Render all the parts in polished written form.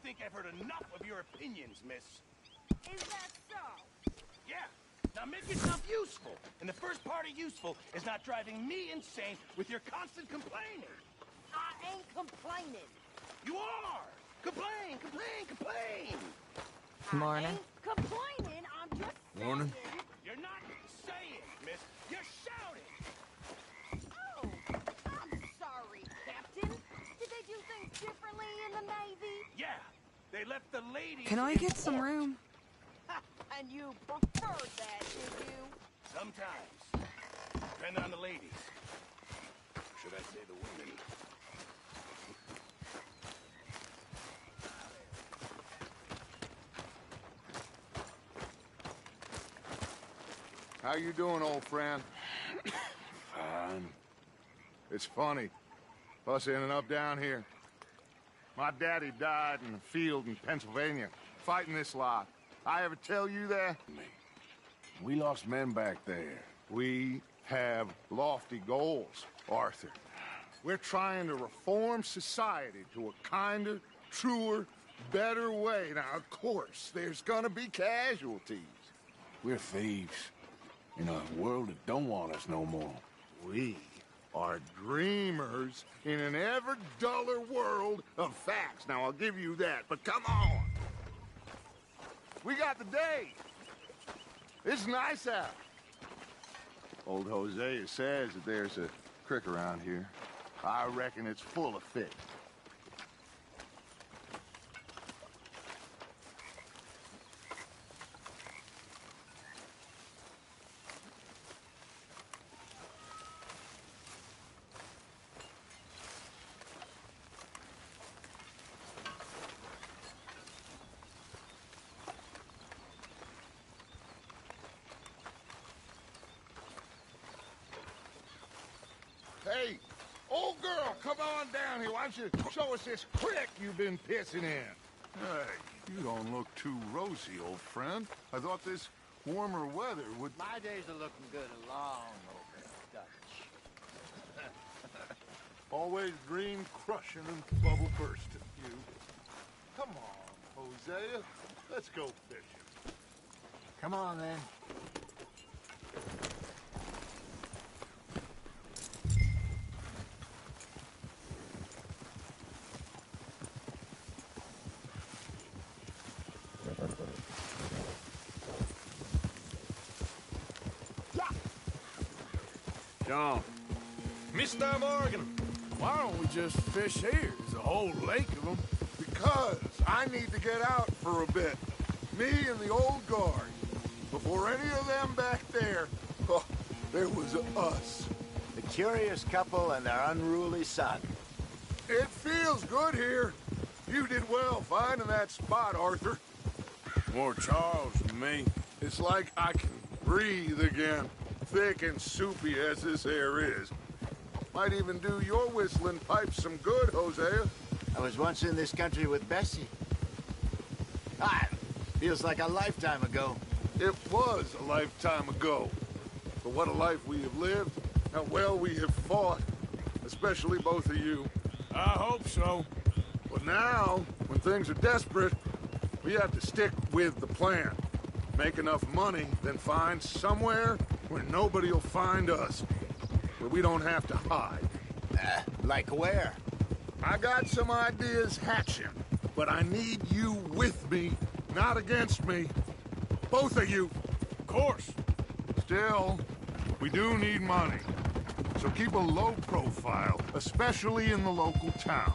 think I've heard enough of your opinions, miss. Is that so? Yeah. Now make yourself useful. And the first part of useful is not driving me insane with your constant complaining. I ain't complaining. You are! Complain, complain, complain! Morning. I ain't complaining, I'm just Morning. saying. You're not saying, miss. You're shouting! Oh, I'm sorry, Captain. Did they do things differently in the Navy? Yeah. They left the ladies Can I in get some port. room? And you preferred that, did you? Sometimes. Depending on the ladies. Should I say the women? How you doing, old friend? Fine. It's funny, us ending up down here. My daddy died in the field in Pennsylvania, fighting this lot. I ever tell you that? We lost men back there. We have lofty goals, Arthur. We're trying to reform society to a kinder, truer, better way. Now, of course, there's gonna be casualties. We're thieves. In a world that don't want us no more. We are dreamers in an ever duller world of facts. Now, I'll give you that, but come on. We got the day. It's nice out. Old Hosea says that there's a creek around here. I reckon it's full of fish. Hey, old girl, come on down here. Why don't you show us this creek you've been pissing in? Hey, you don't look too rosy, old friend. I thought this warmer weather would... My days are looking good along over Dutch. Always green crushing and bubble bursting, you. Come on, Hosea. Let's go fishing. Come on, then. John. Mr. Morgan, why don't we just fish here? There's a whole lake of them. Because I need to get out for a bit. Me and the old guard. Before any of them back there, oh, there was us. The curious couple and their unruly son. It feels good here. You did well finding that spot, Arthur. More Charles than me. It's like I can breathe again, thick and soupy as this air is. Might even do your whistling pipes some good, Hosea. I was once in this country with Bessie. Feels like a lifetime ago. It was a lifetime ago. But what a life we have lived, how well we have fought, especially both of you. I hope so. But now, when things are desperate, we have to stick with the plan. Make enough money, then find somewhere where nobody will find us. Where we don't have to hide. Like where? I got some ideas hatching, but I need you with me, not against me. Both of you. Of course. Still, we do need money. So keep a low profile, especially in the local town.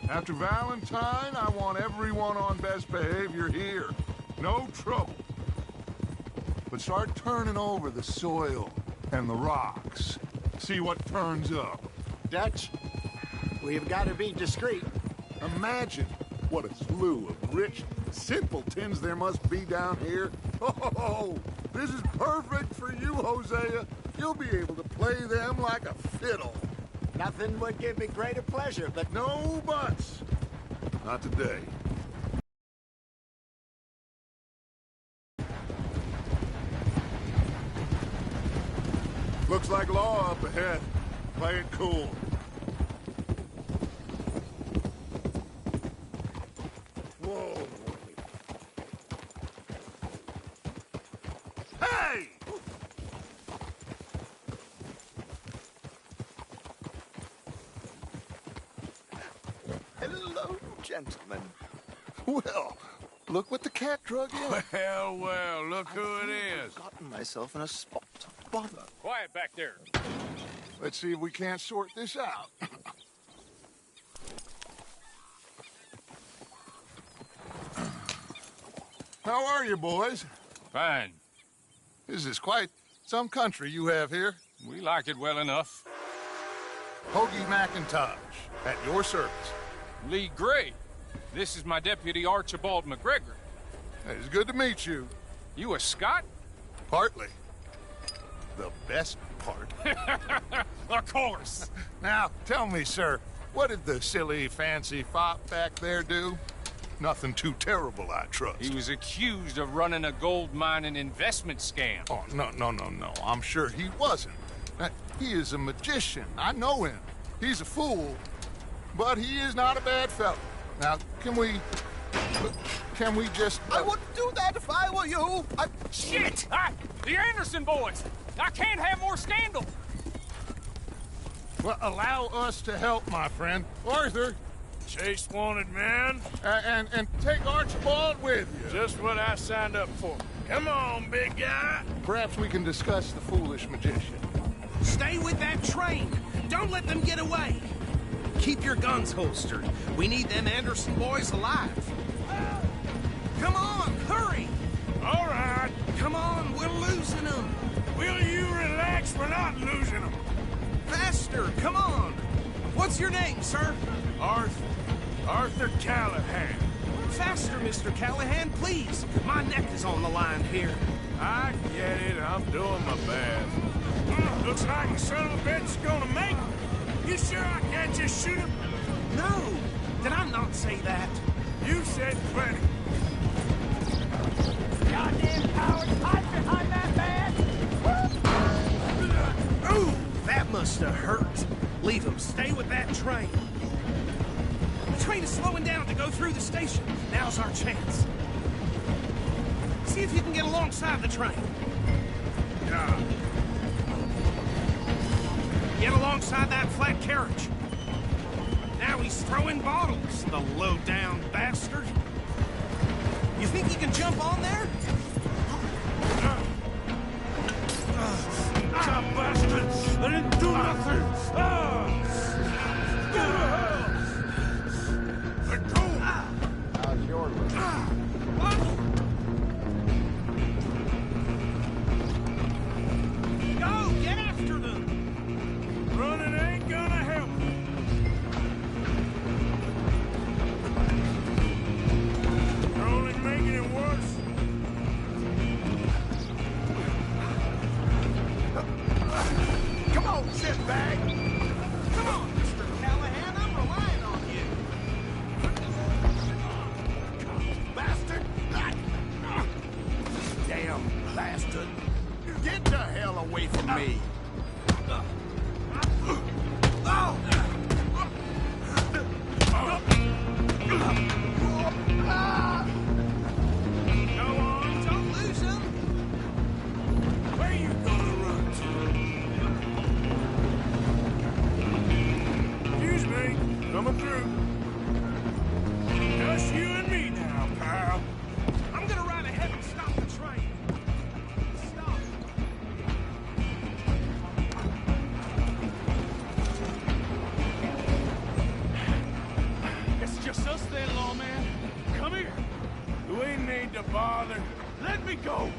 After Valentine, I want everyone on best behavior here. No trouble. But start turning over the soil and the rocks. See what turns up. Dutch, we've got to be discreet. Imagine what a slew of rich simpletons there must be down here. Oh, this is perfect for you, Hosea. You'll be able to play them like a fiddle. Nothing would give me greater pleasure, but No buts. Not today. Looks like law up ahead. Play it cool. Whoa. Hey! Hello, gentlemen. Well, look what the cat drug in. Well, well, look who it is. I've gotten myself in a spot to bother. Quiet back there. Let's see if we can't sort this out. How are you, boys? Fine. This is quite some country you have here. We like it well enough. Hoagie McIntosh, at your service. Lee Gray. This is my deputy Archibald McGregor. It's good to meet you. You a Scot? Partly. The best part. Of course. Now, tell me, sir, what did the silly, fancy fop back there do? Nothing too terrible, I trust. He was accused of running a gold mining investment scam. Oh, no. I'm sure he wasn't. He is a magician. I know him. He's a fool, but he is not a bad fellow. Now, can we just... I wouldn't do that if I were you. Shit! The Anderson boys! I can't have more scandal! Well, allow us to help, my friend. Arthur, Chase wanted man. and take Archibald with you. Just what I signed up for. Come on, big guy. Perhaps we can discuss the foolish magician. Stay with that train. Don't let them get away. Keep your guns holstered. We need them Anderson boys alive. Come on, hurry! All right. Come on, we're losing them. Will you relax? We're not losing them. Faster, come on. What's your name, sir? Arthur Callahan. Faster, Mr. Callahan, please. My neck is on the line here. I get it. I'm doing my best. Looks like the son of a bitch is gonna make it. You sure I can't just shoot him? No, did I not say that? You said plenty. Goddamn cowards, hide behind that man! Ooh, that must have hurt. Leave them. Stay with that train. The train is slowing down to go through the station. Now's our chance. See if you can get alongside the train. Yeah. Get alongside that flat carriage. Now he's throwing bottles, the low-down bastard. You think he can jump on there? Bastard! I didn't do nothing! Let go! How's your look? Go, get after them! Running ain't gonna help. You're only making it worse. Come on, shitbag. Come on, Mr. Callahan, I'm relying on you. Bastard. Damn bastard. Get the hell away from me. Go on, don't lose him. Where you gonna run to? Excuse me, coming through. Just you and me now, pal. I'm gonna ride ahead and stop the train. Stop. It's just us then, lawman. Come here. You ain't need to bother. Let me go.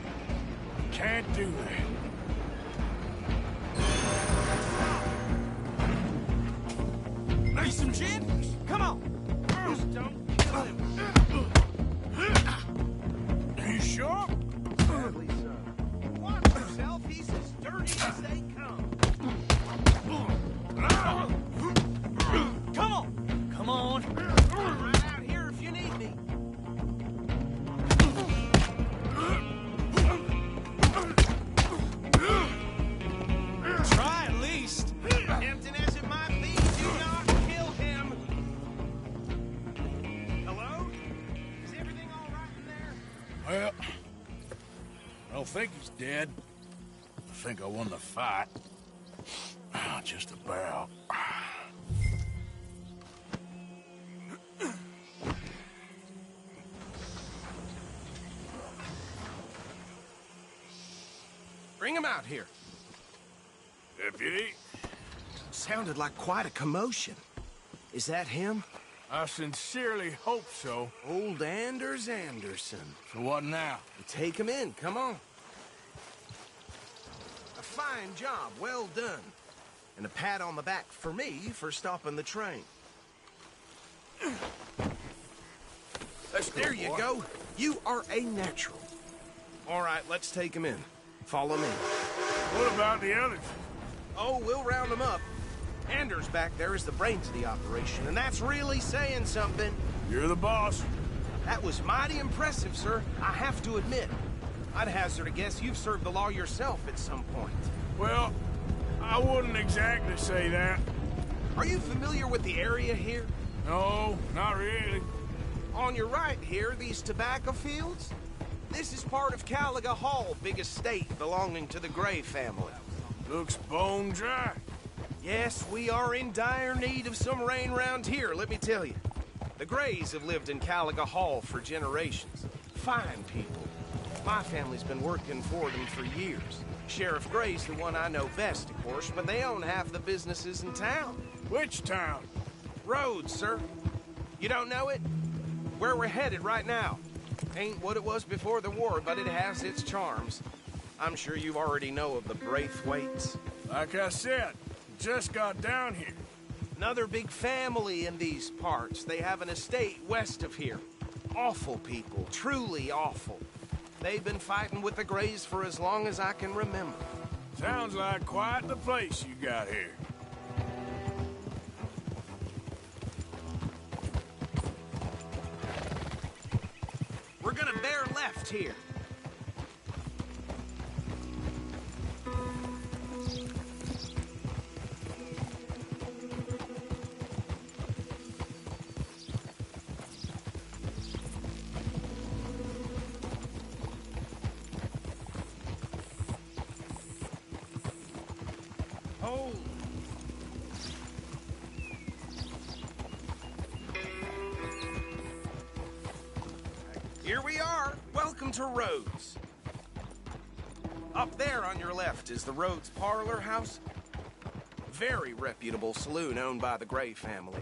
Can't do that. Need some gin? Come on. Just don't kill him. You sure? Watch yourself. He's as dirty as they come. Come on. Come on. I'm right out here if you need me. Try at least. Tempting as it might be, do not kill him. Well, I don't think he's dead. I think I won the fight. Just about. Bring him out here. Deputy, Sounded like quite a commotion. Is that him? I sincerely hope so. Old Anders Anderson. So what now? Take him in, come on. A fine job, well done. And a pat on the back for me for stopping the train. There you go. You are a natural. All right, let's take him in. Follow me. What about the others? Oh, we'll round them up. Anders back there is the brains of the operation, and that's really saying something. You're the boss. That was mighty impressive, sir. I have to admit. I'd hazard a guess you've served the law yourself at some point. Well, I wouldn't exactly say that. Are you familiar with the area here? No, not really. On your right here, these tobacco fields? This is part of Caliga Hall, big estate belonging to the Gray family. Looks bone dry. Yes, we are in dire need of some rain round here, let me tell you. The Grays have lived in Caliga Hall for generations. Fine people. My family's been working for them for years. Sheriff Gray's the one I know best, of course, but they own half the businesses in town. Which town? Rhodes, sir. You don't know it? Where we're headed right now. Ain't what it was before the war, but it has its charms. I'm sure you already know of the Braithwaites. Like I said, just got down here. Another big family in these parts. They have an estate west of here. Awful people, truly awful. They've been fighting with the Grays for as long as I can remember. Sounds like quite the place you got here. We're gonna bear left here. Oh. Here we are. Welcome to Rhodes. Up there on your left is the Rhodes Parlor House. Very reputable saloon owned by the Gray family.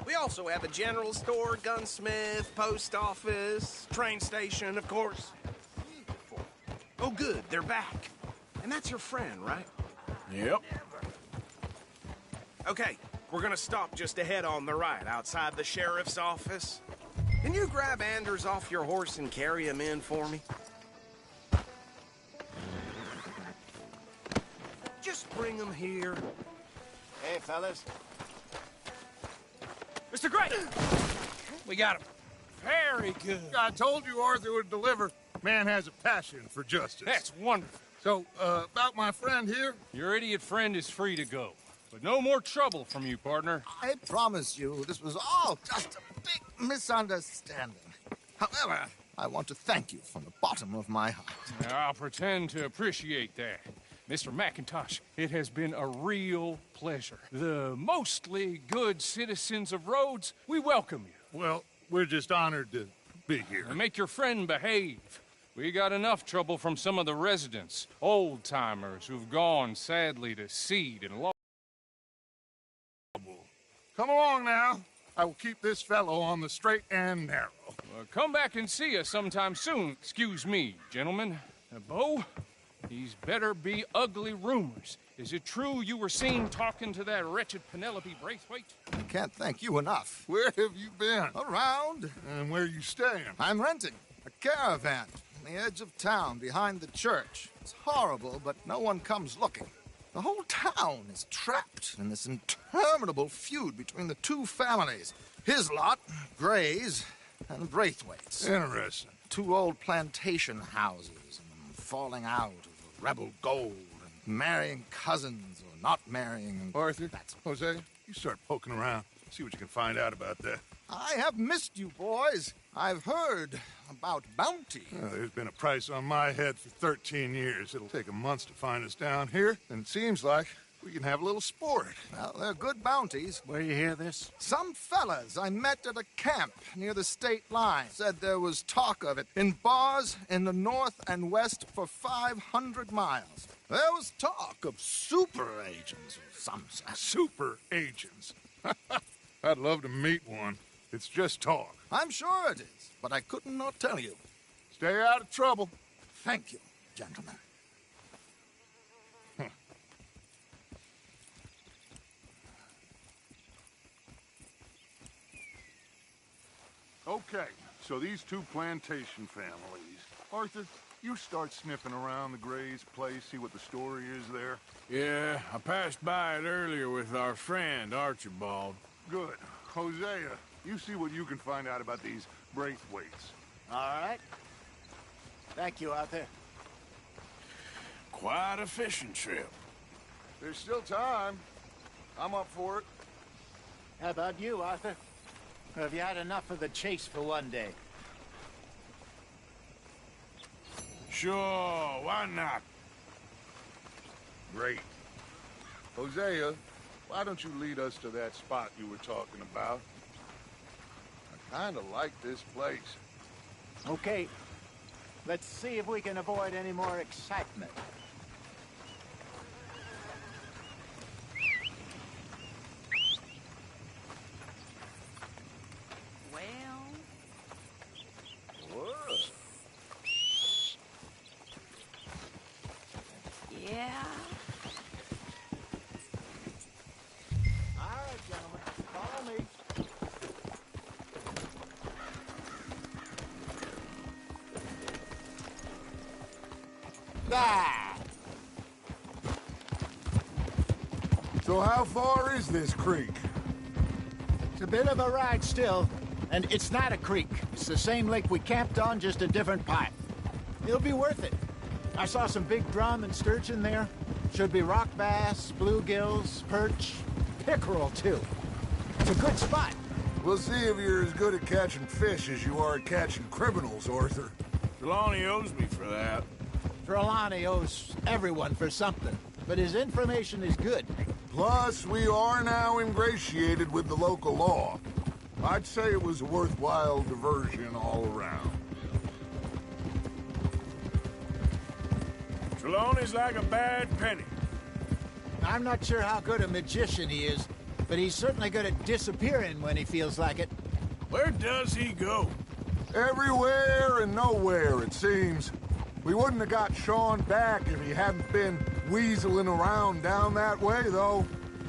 We also have a general store, gunsmith, post office, train station, of course. Oh, good. They're back. And that's your friend, right? Yep. Okay, we're gonna stop just ahead on the right, outside the sheriff's office. Can you grab Anders off your horse and carry him in for me? Just bring him here. Hey, fellas. Mr. Gray! We got him. Very good. I told you Arthur would deliver. Man has a passion for justice. That's wonderful. So, about my friend here? Your idiot friend is free to go. But no more trouble from you, partner. I promise you, this was all just a big misunderstanding. However, I want to thank you from the bottom of my heart. I'll pretend to appreciate that. Mr. McIntosh, it has been a real pleasure. The mostly good citizens of Rhodes, we welcome you. Well, we're just honored to be here. And make your friend behave. We got enough trouble from some of the residents, old-timers who've gone, sadly, to seed and law. Come along now. I will keep this fellow on the straight and narrow. Come back and see us sometime soon. Excuse me, gentlemen. Bo, these better be ugly rumors. Is it true you were seen talking to that wretched Penelope Braithwaite? I can't thank you enough. Where have you been? Around. And where you staying? I'm renting a caravan on the edge of town behind the church. It's horrible, but no one comes looking. The whole town is trapped in this interminable feud between the two families. His lot, Gray's, and Braithwaite's. Interesting. Two old plantation houses, and falling out of rebel gold, and marrying cousins or not marrying. And Arthur, that's Jose, you start poking around. See what you can find out about that. I have missed you, boys. I've heard about bounty. There's been a price on my head for 13 years. It'll take a month to find us down here, and it seems like we can have a little sport. Well, they're good bounties. Where you hear this? Some fellas I met at a camp near the state line said there was talk of it in bars in the north and west for 500 miles. There was talk of super agents of some sort. Super agents. I'd love to meet one. It's just talk. I'm sure it is, but I couldn't not tell you. Stay out of trouble. Thank you, gentlemen. Okay, so these two plantation families. Arthur, you start sniffing around the Gray's place, see what the story is there. Yeah, I passed by it earlier with our friend, Archibald. Good. Hosea, you see what you can find out about these Braithwaites. All right. Thank you, Arthur. Quite a fishing trip. There's still time. I'm up for it. How about you, Arthur? Or have you had enough of the chase for one day? Sure, why not? Great. Hosea, why don't you lead us to that spot you were talking about? I kind of like this place. Okay. Let's see if we can avoid any more excitement. Yeah. All right, gentlemen. Follow me. Ah! So how far is this creek? It's a bit of a ride still, and it's not a creek. It's the same lake we camped on, just a different part. It'll be worth it. I saw some big drum and sturgeon there. Should be rock bass, bluegills, perch, pickerel, too. It's a good spot. We'll see if you're as good at catching fish as you are at catching criminals, Arthur. Trelawney owes me for that. Trelawney owes everyone for something, but his information is good. Plus, we are now ingratiated with the local law. I'd say it was a worthwhile diversion all around. Trelawney's like a bad penny. I'm not sure how good a magician he is, but he's certainly good at disappearing when he feels like it. Where does he go? Everywhere and nowhere, it seems. We wouldn't have got Sean back if he hadn't been weaseling around down that way, though.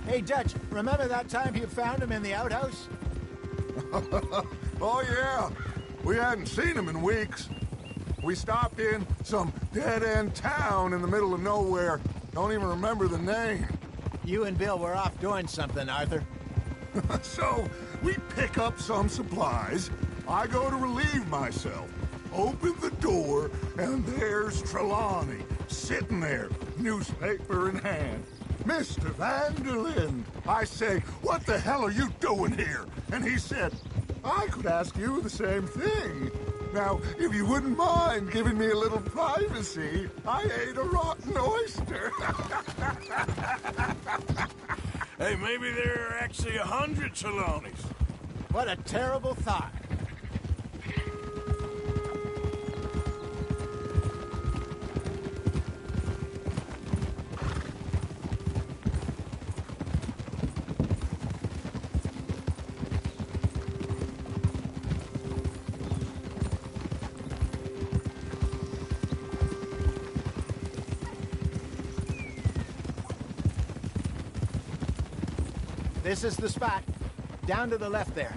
Hey, Dutch, remember that time you found him in the outhouse? Oh, yeah. We hadn't seen him in weeks. We stopped in some dead-end town in the middle of nowhere. Don't even remember the name. You and Bill were off doing something, Arthur. So, we pick up some supplies. I go to relieve myself. Open the door, and there's Trelawney, sitting there, newspaper in hand. Mr. Vanderlyn. I say, what the hell are you doing here? And he said, I could ask you the same thing. Now, if you wouldn't mind giving me a little privacy, I ate a rotten oyster. Hey, maybe there are actually 100 Trelawneys. What a terrible thought. This is the spot. Down to the left there.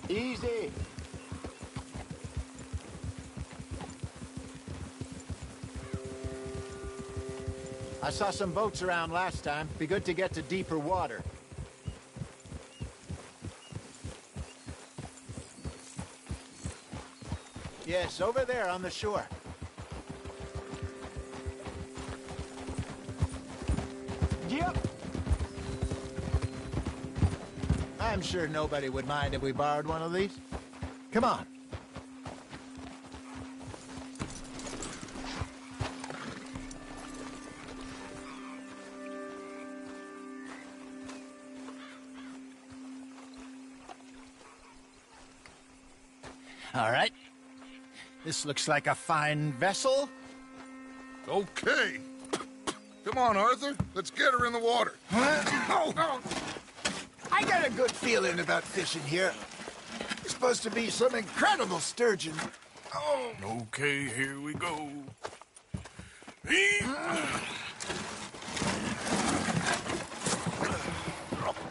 Easy. I saw some boats around last time. Be good to get to deeper water. Yes, over there on the shore. Yep. I'm sure nobody would mind if we borrowed one of these. Come on. All right. This looks like a fine vessel. Okay. Come on, Arthur. Let's get her in the water. Oh. I got a good feeling about fishing here. It's supposed to be some incredible sturgeon. Oh. Okay, here we go.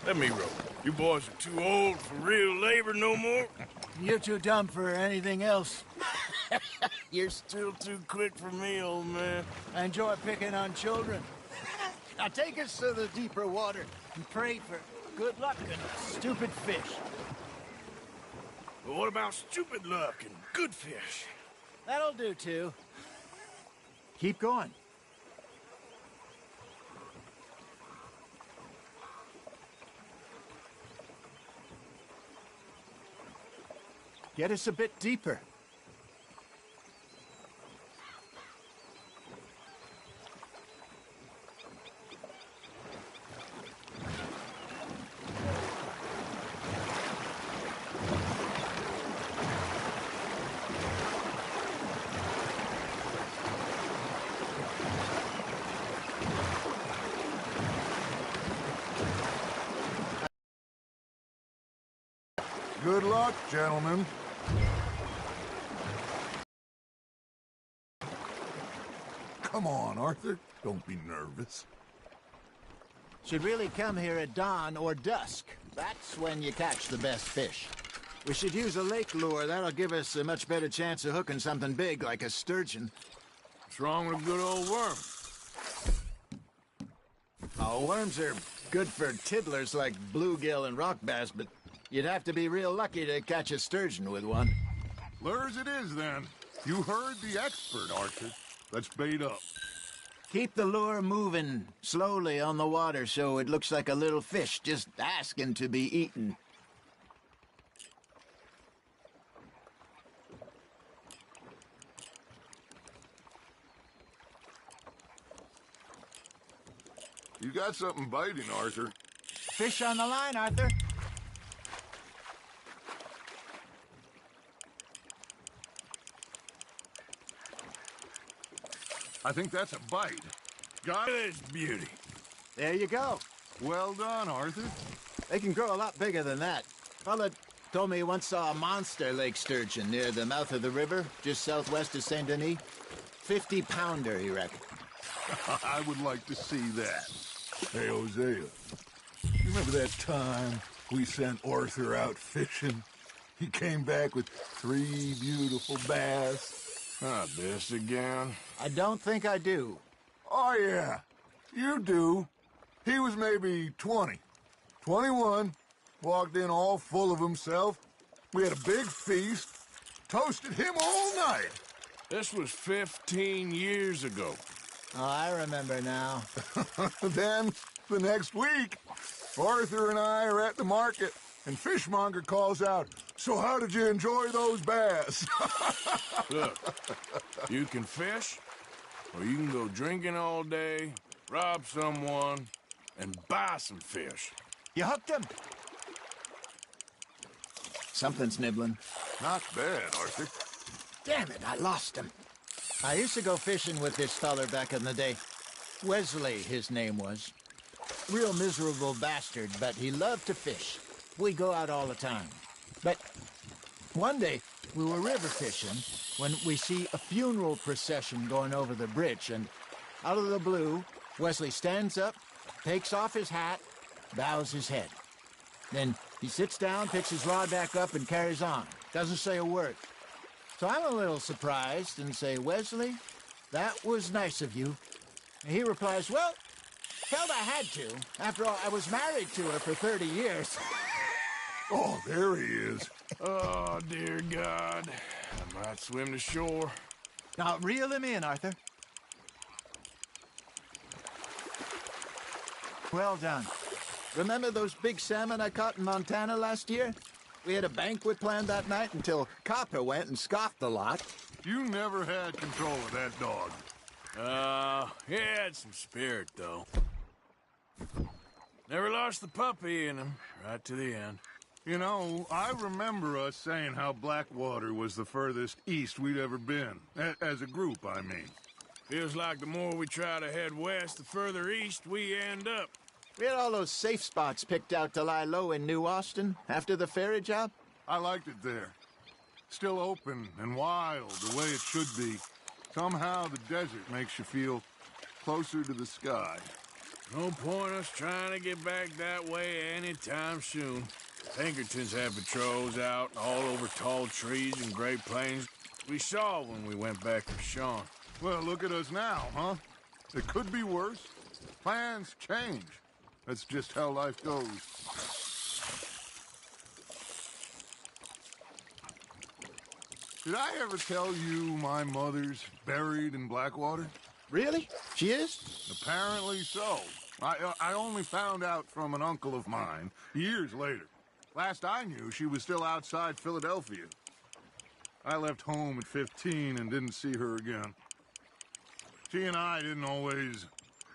Let me row. You boys are too old for real labor no more. You're too dumb for anything else. You're still too quick for me, old man. I enjoy picking on children. Now take us to the deeper water and pray for good luck and stupid fish. But what about stupid luck and good fish? That'll do, too. Keep going. Get us a bit deeper. Good luck, gentlemen. Come on, Arthur. Don't be nervous. Should really come here at dawn or dusk. That's when you catch the best fish. We should use a lake lure. That'll give us a much better chance of hooking something big like a sturgeon. What's wrong with a good old worm? Oh, worms are good for tiddlers like bluegill and rock bass, but you'd have to be real lucky to catch a sturgeon with one. Lures it is, then. You heard the expert, Arthur. Let's bait up. Keep the lure moving slowly on the water so it looks like a little fish just asking to be eaten. You got something biting, Arthur. Fish on the line, Arthur. I think that's a bite. Got it. This beauty. There you go. Well done, Arthur. They can grow a lot bigger than that. Fella told me he once saw a monster lake sturgeon near the mouth of the river, just southwest of Saint Denis. 50-pounder, he reckoned. I would like to see that. Hey, Hosea, you remember that time we sent Arthur out fishing? He came back with 3 beautiful bass. Not this again. I don't think I do. Oh, yeah, you do. He was maybe 20, 21, walked in all full of himself. We had a big feast, toasted him all night. This was 15 years ago. Oh, I remember now. Then, the next week, Arthur and I are at the market, and Fishmonger calls out, "So how did you enjoy those bass?" Look, you can fish, or you can go drinking all day, rob someone, and buy some fish. You hooked him. Something's nibbling. Not bad, Arthur. Damn it, I lost him. I used to go fishing with this feller back in the day. Wesley, his name was. Real miserable bastard, but he loved to fish. We'd go out all the time. But one day, we were river fishing when we see a funeral procession going over the bridge, and out of the blue, Wesley stands up, takes off his hat, bows his head. Then he sits down, picks his rod back up, and carries on. Doesn't say a word. So I'm a little surprised and say, "Wesley, that was nice of you." And he replies, "Well, felt I had to. After all, I was married to her for 30 years. Oh, there he is. Oh, dear God. I might swim to shore. Now, reel him in, Arthur. Well done. Remember those big salmon I caught in Montana last year? We had a banquet planned that night until Copper went and scoffed the lot. You never had control of that dog. He had some spirit, though. Never lost the puppy in him, right to the end. You know, I remember us saying how Blackwater was the furthest east we'd ever been. As a group, I mean. Feels like the more we try to head west, the further east we end up. We had all those safe spots picked out to lie low in New Austin after the ferry job. I liked it there. Still open and wild, the way it should be. Somehow the desert makes you feel closer to the sky. No point us trying to get back that way anytime soon. Pinkertons have patrols out all over tall trees and Great Plains. We saw when we went back to Sean. Well, look at us now, huh? It could be worse. Plans change. That's just how life goes. Did I ever tell you my mother's buried in Blackwater? Really? She is? Apparently so. I only found out from an uncle of mine years later. Last I knew, she was still outside Philadelphia. I left home at 15 and didn't see her again. She and I didn't always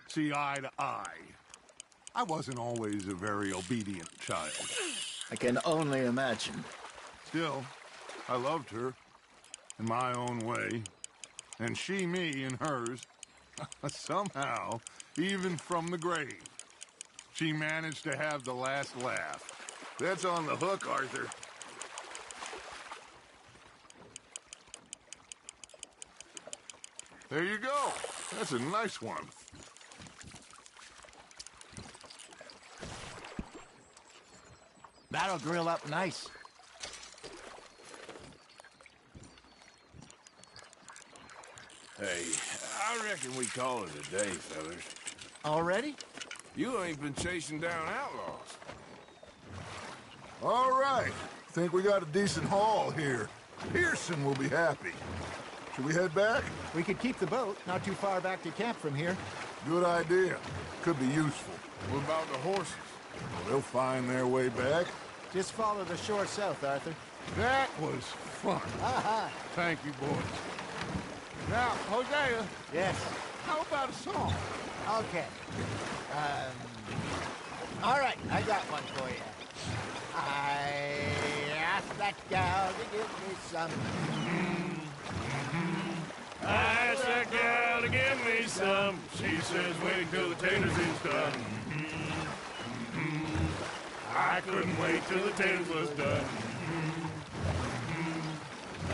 see eye to eye. I wasn't always a very obedient child. I can only imagine. Still, I loved her in my own way, and she me in hers. Somehow, even from the grave, she managed to have the last laugh. That's on the hook, Arthur. There you go. That's a nice one. That'll grill up nice. Hey, I reckon we call it a day, fellas. Already? You ain't been chasing down outlaws. All right. Think we got a decent haul here. Pearson will be happy. Should we head back? We could keep the boat, not too far back to camp from here. Good idea. Could be useful. What about the horses? Well, they'll find their way back. Just follow the shore south, Arthur. That was fun. Aha! Thank you, boys. Now, Hosea, Yes. how about a song? Okay. All right, I got one for you. I asked that gal to give me some. I asked that gal to give me some. She says, wait till the taters is done. I couldn't wait till the taters was done.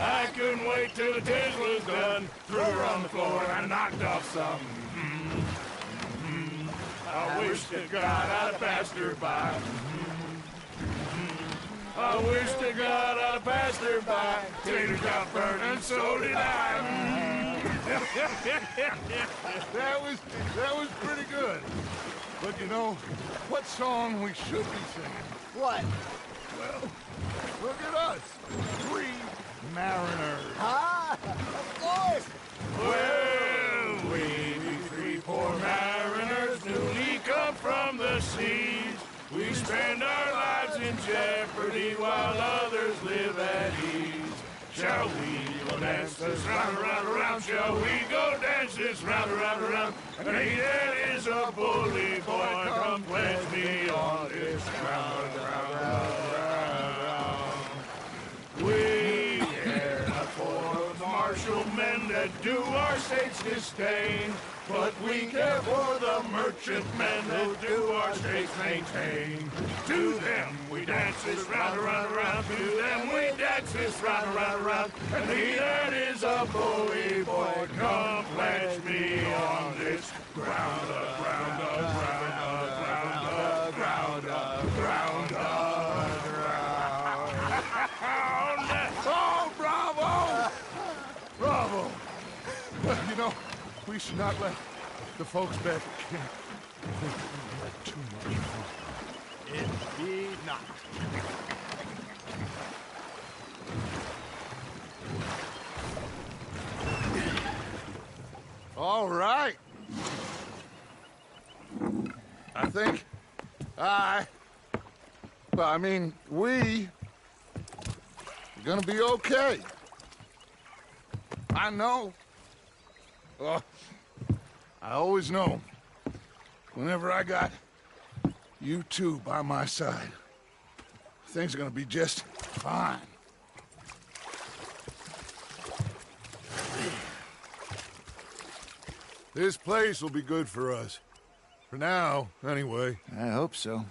I couldn't wait till the taters was done. Threw her on the floor and I knocked off some. I wish to God I'd have passed her by. I wish to God I'd have passed her by. Taters got burned and so did I. That was pretty good. But you know, what song we should be singing? What? Well, look at us. 3 mariners. Ah, of course. Well, we be 3 poor mariners newly come from the seas. We spend our lives in jeopardy while others live at ease. Shall we go dance this round, around, around? Shall we go dance this round, around, around? And he that is a bully boy, come pledge me on this ground, round, round, round. We care not for the martial men that do our state's disdain, but we care for the merchant men that do our states maintain. To them we dance this round, around, around. To them we dance this round, around, around. And he that is a bully boy, come pledge me on this ground, ground, ground, ground, ground, ground, ground. Oh, bravo! Bravo! Well, you know, we should not let the folks back at camp think we let too much fun. Indeed not. All right. I think we are gonna be okay. I know. Oh, I always know. Whenever I got you two by my side, things are gonna be just fine. This place will be good for us. For now, anyway. I hope so.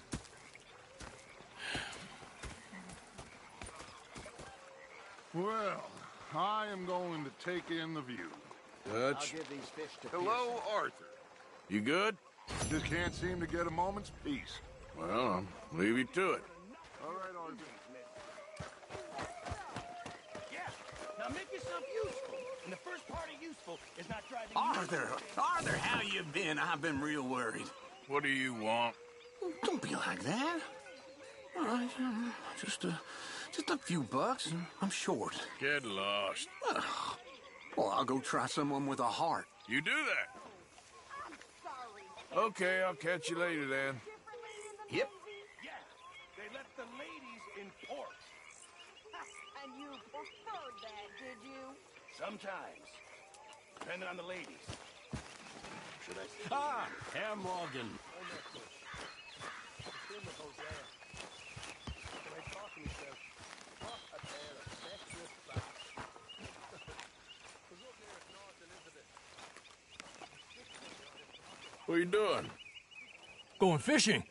Well, I am going to take in the view. I'll Dutch, give these fish to Hello, Arthur. you good? Just can't seem to get a moment's peace. Well, I'll leave you to it. All right, Arthur. Yeah. Now make yourself useful. And the first part of useful is not driving Arthur, how you been? I've been real worried. What do you want? Don't be like that. All right, just a few bucks, and I'm short. Get lost. Well, I'll go try someone with a heart. You do that. I'm sorry. Okay, I'll catch you later then. Yep. Yeah. They left the ladies in port. And you preferred that, did you? Sometimes. Depending on the ladies. Should I... Herr Morgan. What are you doing? Going fishing.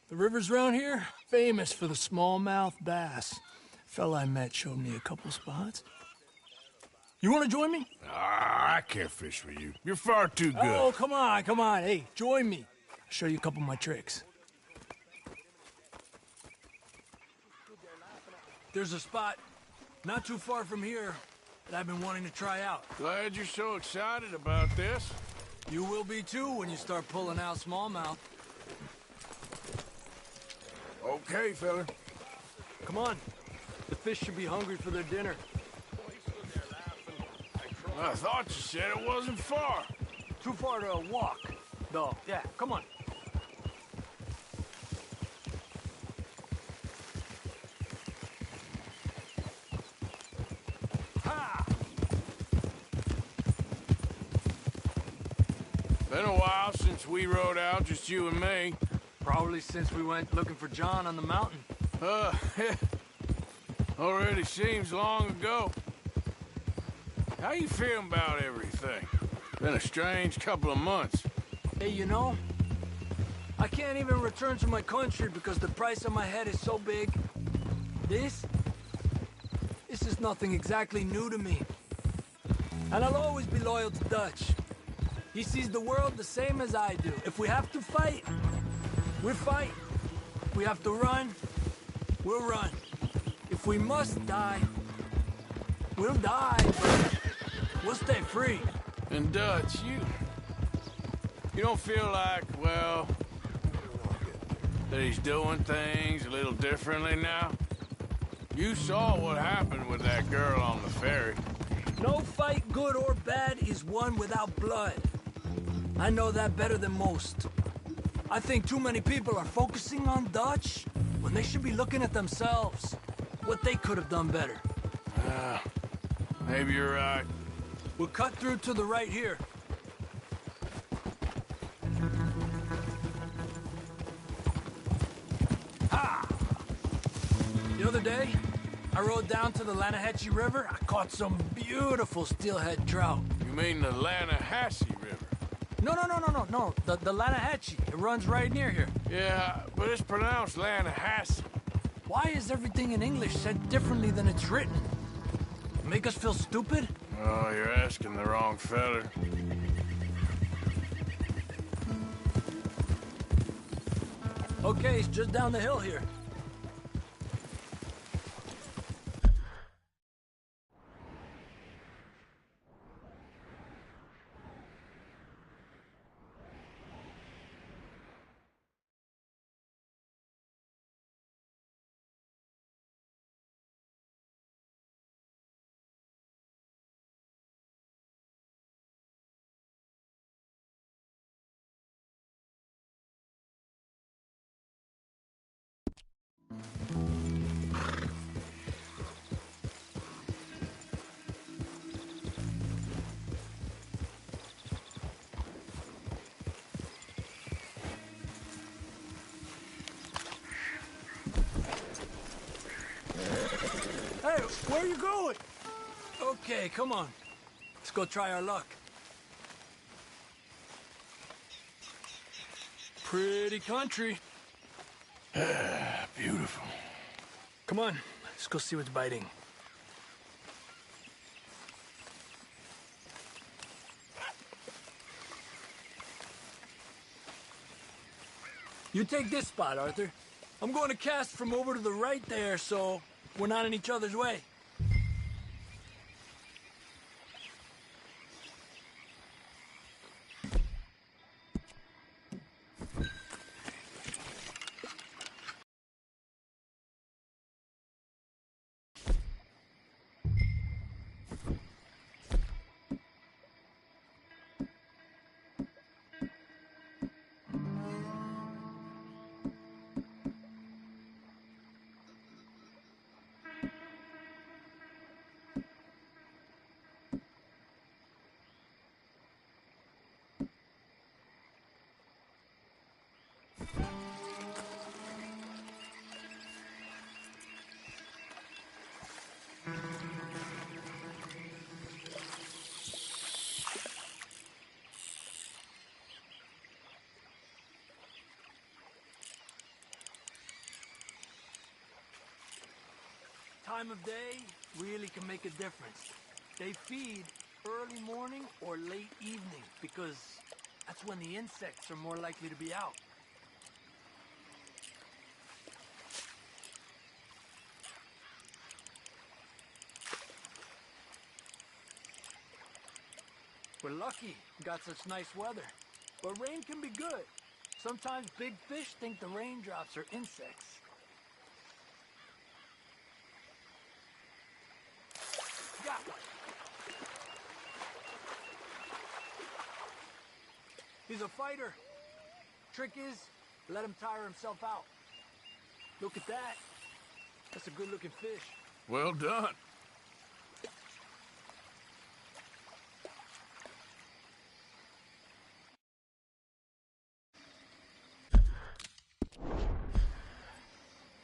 The rivers around here, famous for the smallmouth bass. Fella I met showed me a couple spots. You want to join me? I can't fish with you. You're far too good. Oh, come on, come on. Hey, join me. I'll show you a couple of my tricks. There's a spot not too far from here that I've been wanting to try out. Glad you're so excited about this. You will be too when you start pulling out smallmouth. Okay, fella. Come on. The fish should be hungry for their dinner. I thought you said it wasn't far. Too far to walk, though. Yeah, come on. Ha! Been a while since we rode out, just you and me. Probably since we went looking for John on the mountain. Already seems long ago. How you feeling about everything? Been a strange couple of months. Hey, you know, I can't even return to my country because the price on my head is so big. This is nothing exactly new to me. And I'll always be loyal to Dutch. He sees the world the same as I do. If we have to fight, we fight. If we have to run, we'll run. If we must die, we'll die, but we'll stay free. And Dutch, you don't feel like, well, that he's doing things a little differently now? You saw what happened with that girl on the ferry. No fight, good or bad, is won without blood. I know that better than most. I think too many people are focusing on Dutch when they should be looking at themselves. What they could have done better. Maybe you're right. We'll cut through to the right here. Ha! The other day, I rode down to the Lanahatchee River. I caught some beautiful steelhead trout. You mean the Lanahatchee River? No. The Lanahatchee. It runs right near here. Yeah, but it's pronounced Lanahatchee. Why is everything in English said differently than it's written? Make us feel stupid? Oh, you're asking the wrong fella. Okay, it's just down the hill here. Hey, where are you going? Okay, come on. Let's go try our luck. Pretty country. Beautiful. Come on, let's go see what's biting. You take this spot, Arthur. I'm going to cast from over to the right there, so we're not in each other's way. Time of day really can make a difference. They feed early morning or late evening because that's when the insects are more likely to be out. We're lucky we got such nice weather, but rain can be good. Sometimes big fish think the raindrops are insects. Got one. He's a fighter. Trick is, let him tire himself out. Look at that. That's a good-looking fish. Well done.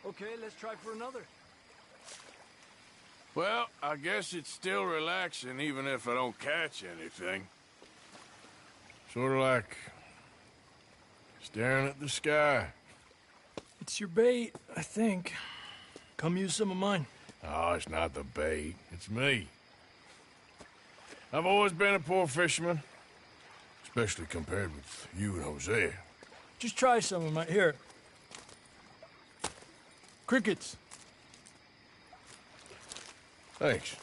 Okay, let's try for another. Well, I guess it's still relaxing even if I don't catch anything. Sort of like staring at the sky. It's your bait, I think. Come use some of mine. Oh, it's not the bait. It's me. I've always been a poor fisherman, especially compared with you and Hosea. Just try some of mine. Here. Crickets. Thanks.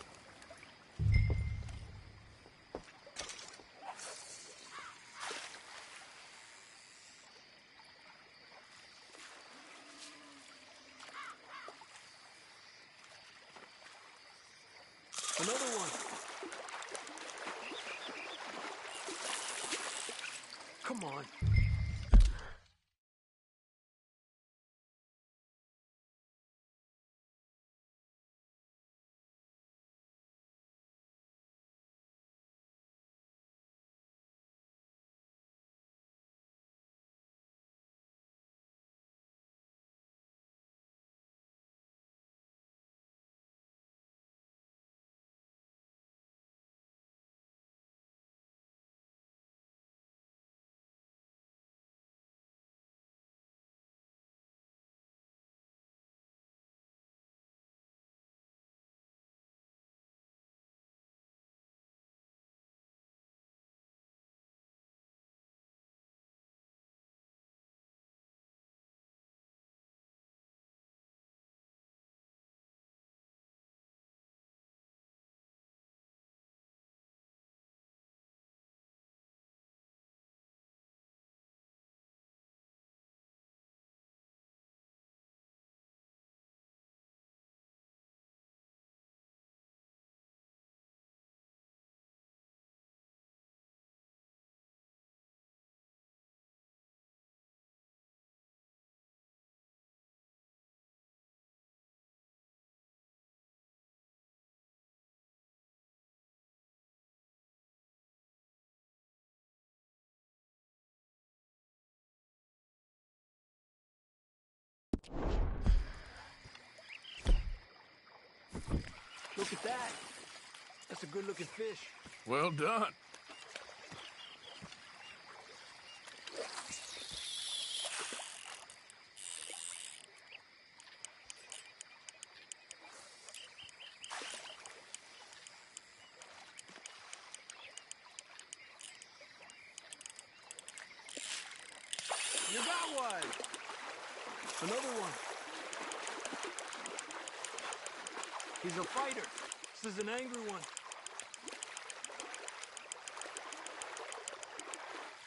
Another one. Come on. Look at that. That's a good-looking fish. Well done. You got one! Another one. He's a fighter. This is an angry one.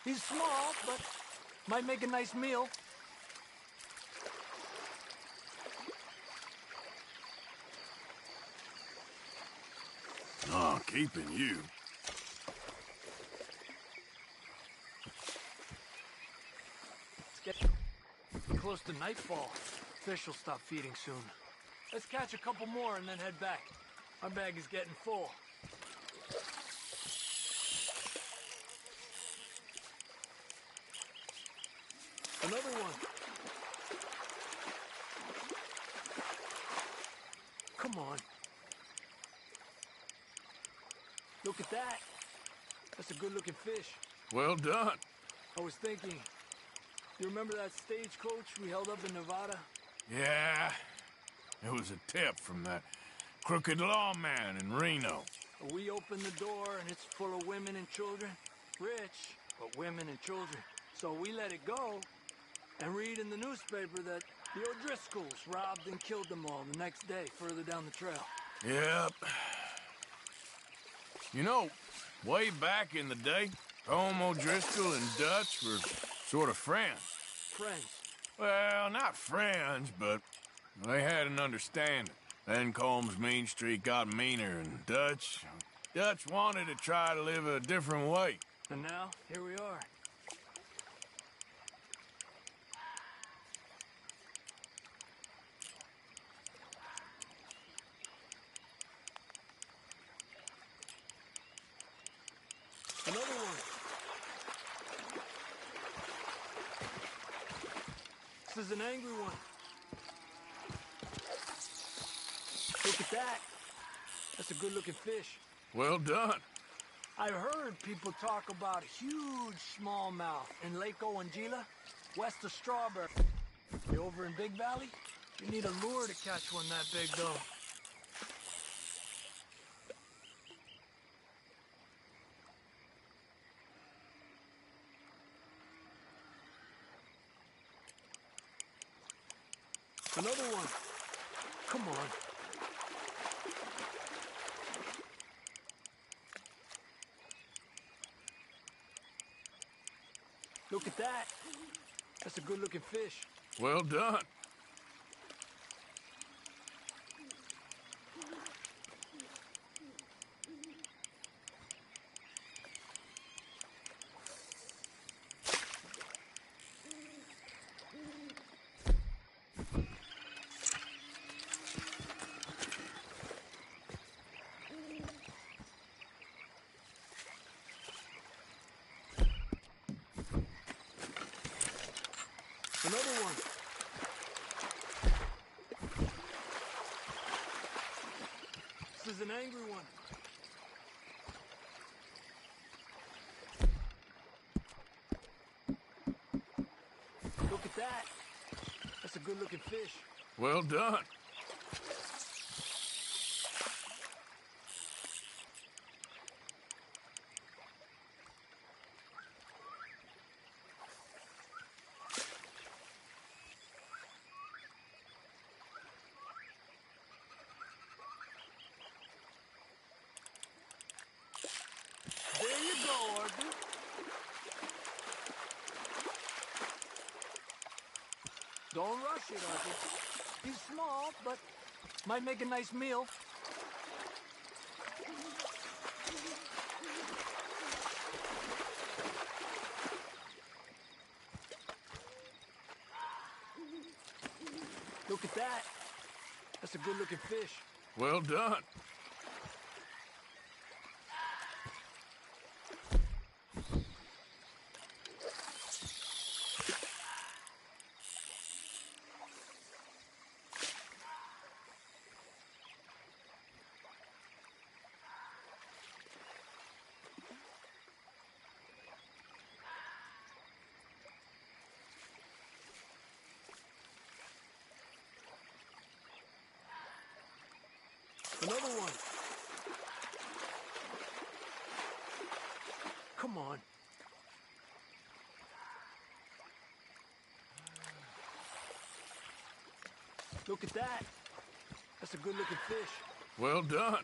He's small, but might make a nice meal. Oh, keeping you. Let's get close to nightfall. Fish will stop feeding soon. Let's catch a couple more and then head back. My bag is getting full. Another one. Come on. Look at that. That's a good-looking fish. Well done. I was thinking, you remember that stagecoach we held up in Nevada? Yeah, it was a tip from that crooked lawman in Reno. We opened the door and it's full of women and children. Rich, but women and children. So we let it go and read in the newspaper that the O'Driscolls robbed and killed them all the next day further down the trail. Yep. You know, way back in the day, Tom O'Driscoll and Dutch were sort of friends. Friends? Well, not friends, but they had an understanding. Then Combs' mean streak got meaner, and Dutch wanted to try to live a different way. And now, here we are. Another one. This is an angry one. Look at that. That's a good-looking fish. Well done. I've heard people talk about huge smallmouth in Lake Owanjila, west of Strawberry. You over in Big Valley? You need a lure to catch one that big, though. Another one. Come on. Look at that. That's a good-looking fish. Well done. Another one. This is an angry one. Look at that. That's a good-looking fish. Well done. There you go, Arthur. Don't rush it, Arthur. He's small, but might make a nice meal. Look at that. That's a good-looking fish. Well done. Another one. Come on. Look at that. That's a good-looking fish. Well done.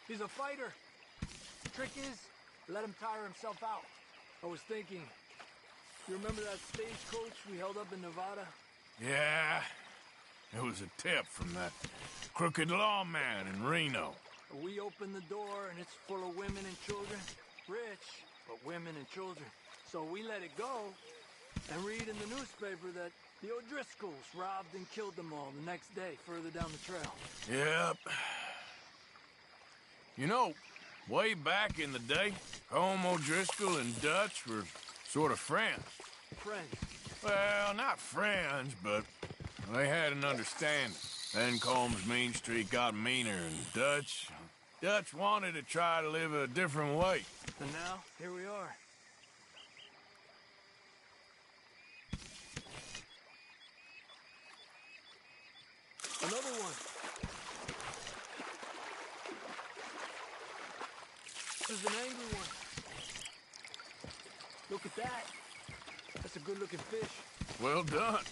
He's a fighter. Trick is, let him tire himself out. I was thinking, you remember that stagecoach we held up in Nevada? Yeah, it was a tip from that crooked lawman in Reno. We opened the door and it's full of women and children. Rich, but women and children. So we let it go and read in the newspaper that the O'Driscolls robbed and killed them all the next day further down the trail. Yep. You know, way back in the day, Home O'Driscoll and Dutch were sort of friends. Friends? Well, not friends, but they had an understanding. Then Combs' mean streak got meaner, and Dutch wanted to try to live a different way. And now, here we are. Another one. There's an angry one. Look at that. That's a good-looking fish. Well done.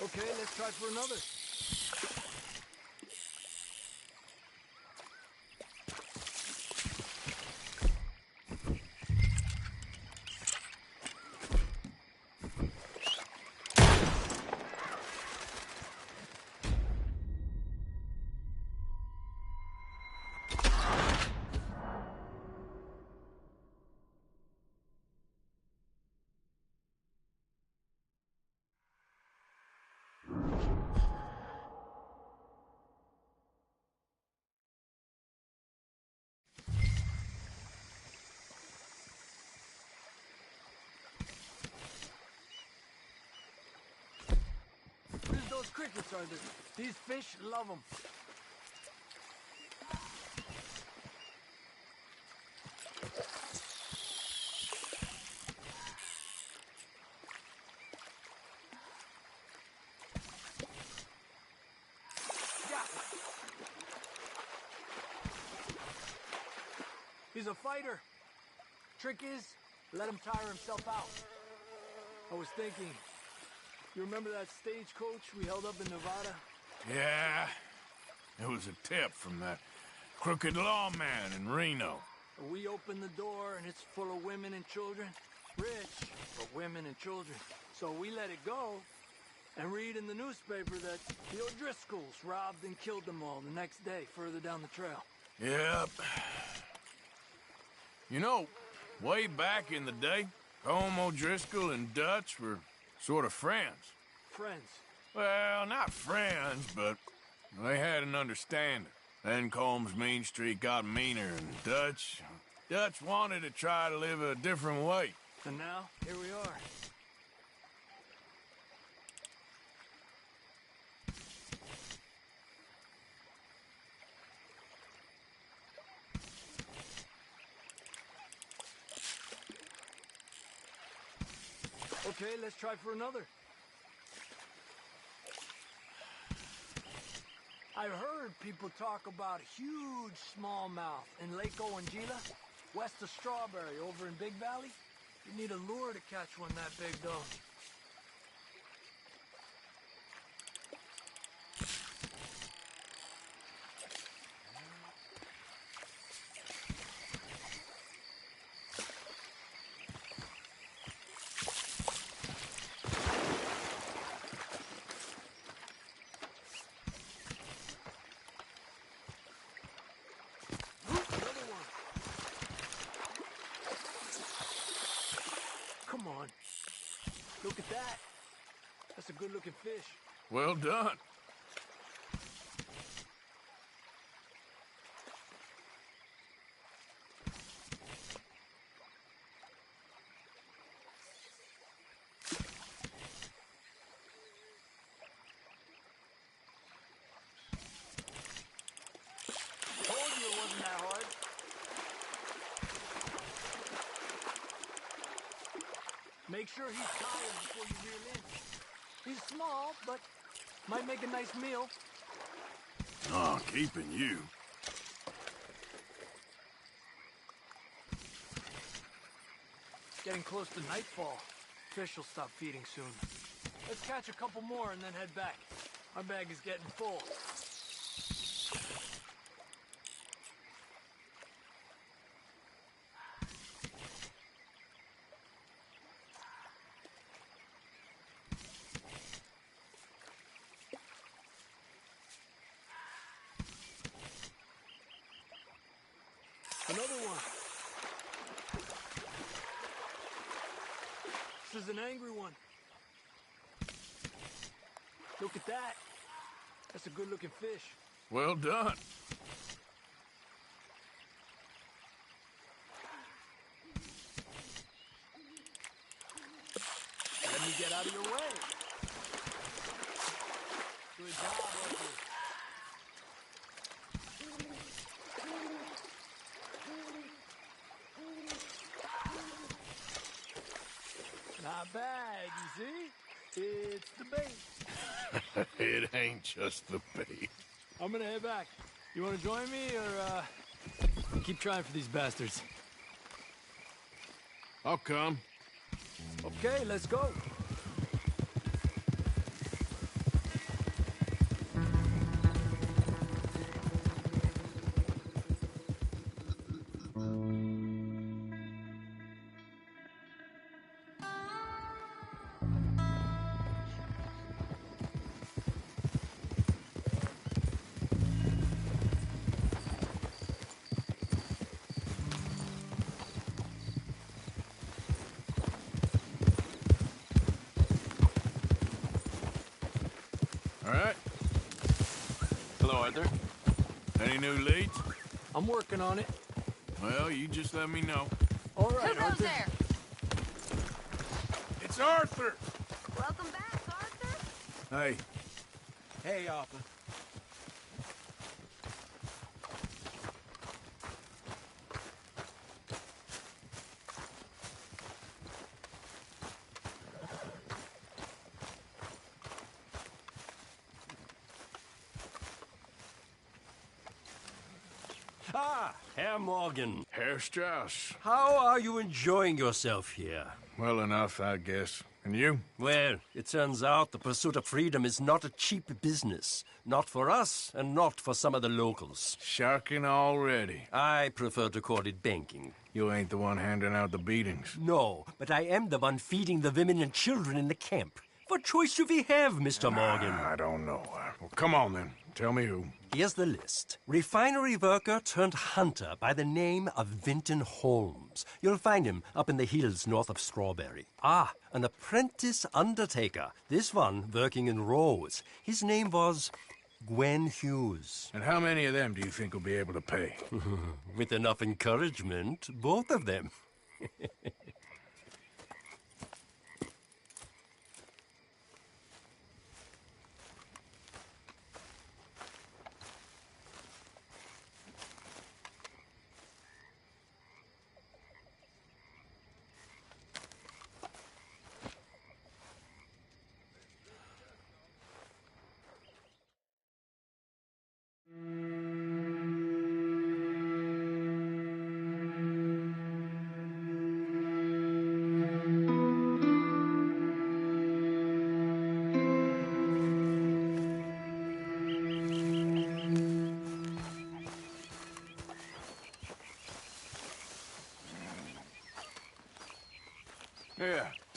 Okay, let's try for another. Those crickets are there. These fish love them. He's a fighter. Trick is, let him tire himself out. I was thinking, you remember that stagecoach we held up in Nevada? Yeah, it was a tip from that crooked lawman in Reno. We opened the door and it's full of women and children. Rich, but women and children. So we let it go and read in the newspaper that the O'Driscolls robbed and killed them all the next day further down the trail. Yep. You know, way back in the day, Home O'Driscoll and Dutch were sort of friends. Friends? Well, not friends, but they had an understanding. Then Combs' mean streak got meaner, and Dutch wanted to try to live a different way. And now, here we are. Okay, let's try for another. I've heard people talk about huge smallmouth in Lake Owanjila, west of Strawberry, over in Big Valley. You need a lure to catch one that big, though. Come on. Look at that. That's a good-looking fish. Well done. Told you it wasn't that hard. Make sure he's tired before you reel in. He's small, but might make a nice meal. Oh, keeping you. It's getting close to nightfall. Fish will stop feeding soon. Let's catch a couple more and then head back. Our bag is getting full. Another one. This is an angry one. Look at that. That's a good-looking fish. Well done. Let me get out of your way. Good job, Arthur. Not bad, you see? It's the bait. It ain't just the bait. I'm gonna head back. You wanna join me, or, keep trying for these bastards? I'll come. Okay, let's go. All right. Hello, Arthur. Any new leads? I'm working on it. Well, you just let me know. All right, Who goes Arthur. there? It's Arthur! Welcome back, Arthur. Hey. Hey, Arthur. Ah, Herr Morgan. Herr Strauss. How are you enjoying yourself here? Well enough, I guess. And you? Well, it turns out the pursuit of freedom is not a cheap business. Not for us, and not for some of the locals. Sharking already. I prefer to call it banking. You ain't the one handing out the beatings. No, but I am the one feeding the women and children in the camp. What choice do we have, Mr. Morgan? I don't know. Well, come on, then. Tell me who. Here's the list. Refinery worker turned hunter by the name of Vinton Holmes. You'll find him up in the hills north of Strawberry. Ah, an apprentice undertaker. This one working in rows. His name was Gwen Hughes. And how many of them do you think will be able to pay? With enough encouragement, both of them.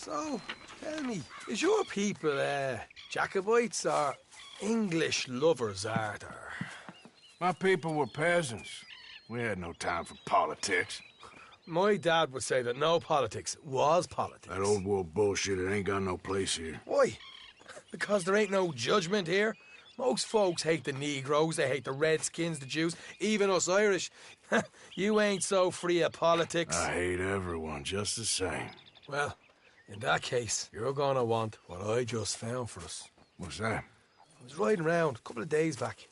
So, tell me, is your people, Jacobites or English lovers, Arthur? My people were peasants. We had no time for politics. My dad would say that no politics was politics. That old world bullshit, it ain't got no place here. Why? Because there ain't no judgment here. Most folks hate the Negroes, they hate the Redskins, the Jews, even us Irish. You ain't so free of politics. I hate everyone just the same. Well, in that case, you're gonna want what I just found for us. What's that? I was riding around a couple of days back.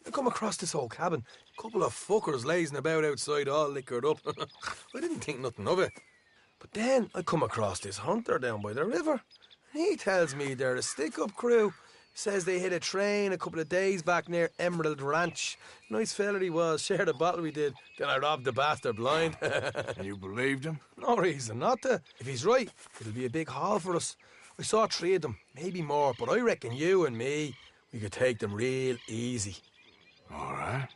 I come across this old cabin. A couple of fuckers lazing about outside all liquored up. I didn't think nothing of it. But then I come across this hunter down by the river. He tells me they're a stick-up crew. Says they hit a train a couple of days back near Emerald Ranch. Nice fella he was, shared a bottle we did. Then I robbed the bastard blind. And you believed him? No reason not to. If he's right, it'll be a big haul for us. I saw 3 of them, maybe more, but I reckon you and me, we could take them real easy. All right.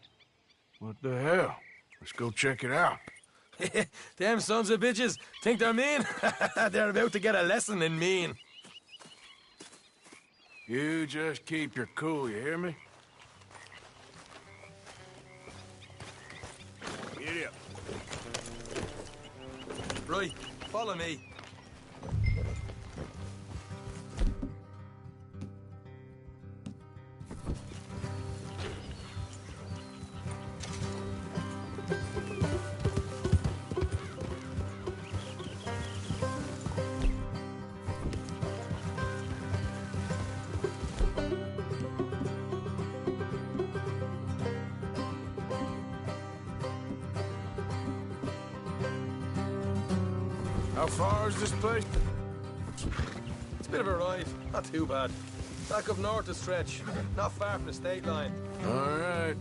What the hell? Let's go check it out. Them sons of bitches think they're mean. They're about to get a lesson in mean. You just keep your cool, you hear me? Get up. Right, follow me. How far is this place? It's a bit of a ride, not too bad. Back up north a stretch, not far from the state line. All right.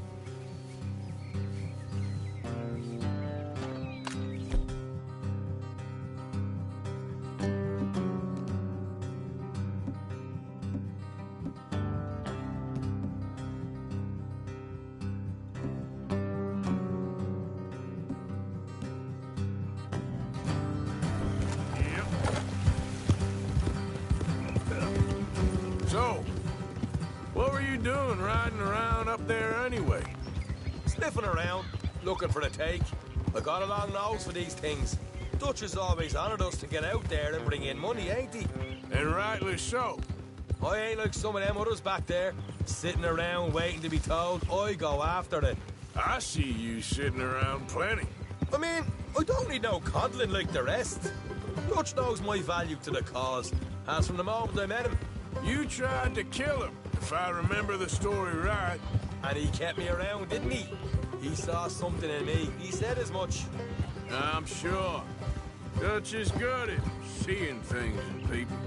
So, what were you doing riding around up there anyway? Sniffing around, looking for a take. I got a long nose for these things. Dutch has always honoured us to get out there and bring in money, ain't he? And rightly so. I ain't like some of them others back there, sitting around waiting to be told. I go after it. I see you sitting around plenty. I mean, I don't need no coddling like the rest. Dutch knows my value to the cause, as from the moment I met him. You tried to kill him, if I remember the story right. And he kept me around, didn't he? He saw something in me. He said as much. I'm sure. Dutch is good at seeing things in people.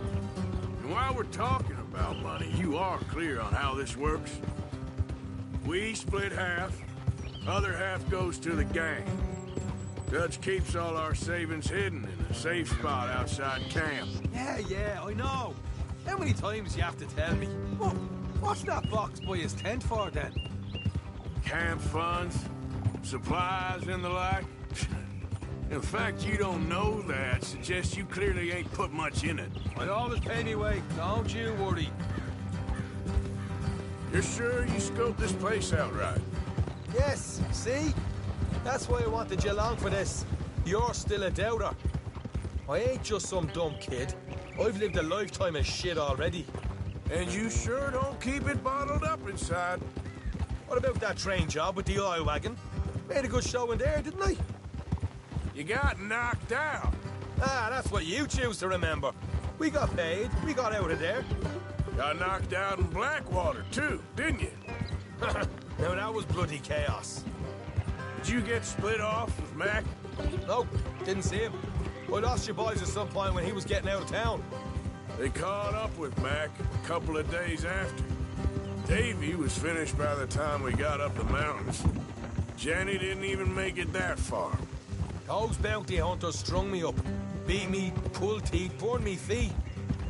And while we're talking about money, you are clear on how this works? We split half, other half goes to the gang. Dutch keeps all our savings hidden in a safe spot outside camp. Yeah, I know. How many times you have to tell me? What's that box by his tent for, then? Camp funds, supplies, and the like. The fact you don't know that suggests you clearly ain't put much in it. I always pay me way, don't you worry. You're sure you scoped this place out right? Yes, see? That's why I wanted you along for this. You're still a doubter. I ain't just some dumb kid. I've lived a lifetime of shit already. And you sure don't keep it bottled up inside. What about that train job with the oil wagon? Made a good show in there, didn't I? You got knocked out. Ah, that's what you choose to remember. We got paid. We got out of there. Got knocked out in Blackwater, too, didn't you? Now, that was bloody chaos. Did you get split off with Mac? Nope, didn't see him. I lost your boys at some point when he was getting out of town. They caught up with Mac a couple of days after. Davy was finished by the time we got up the mountains. Jenny didn't even make it that far. Those bounty hunters strung me up. Beat me, pulled teeth, burned me feet.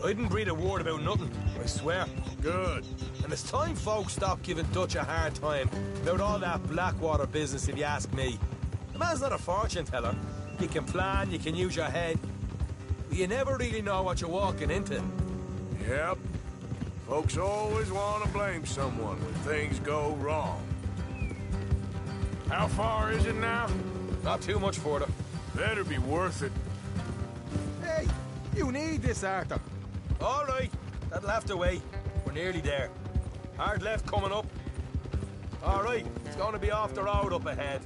I didn't breathe a word about nothing, I swear. Good. And it's time folks stopped giving Dutch a hard time about all that Blackwater business, if you ask me. The man's not a fortune teller. You can plan, you can use your head. You never really know what you're walking into. Yep. Folks always want to blame someone when things go wrong. How far is it now? Not too much further. Better be worth it. Hey, you need this, Arthur. All right, that'll have to wait. We're nearly there. Hard left coming up. All right, it's going to be off the road up ahead.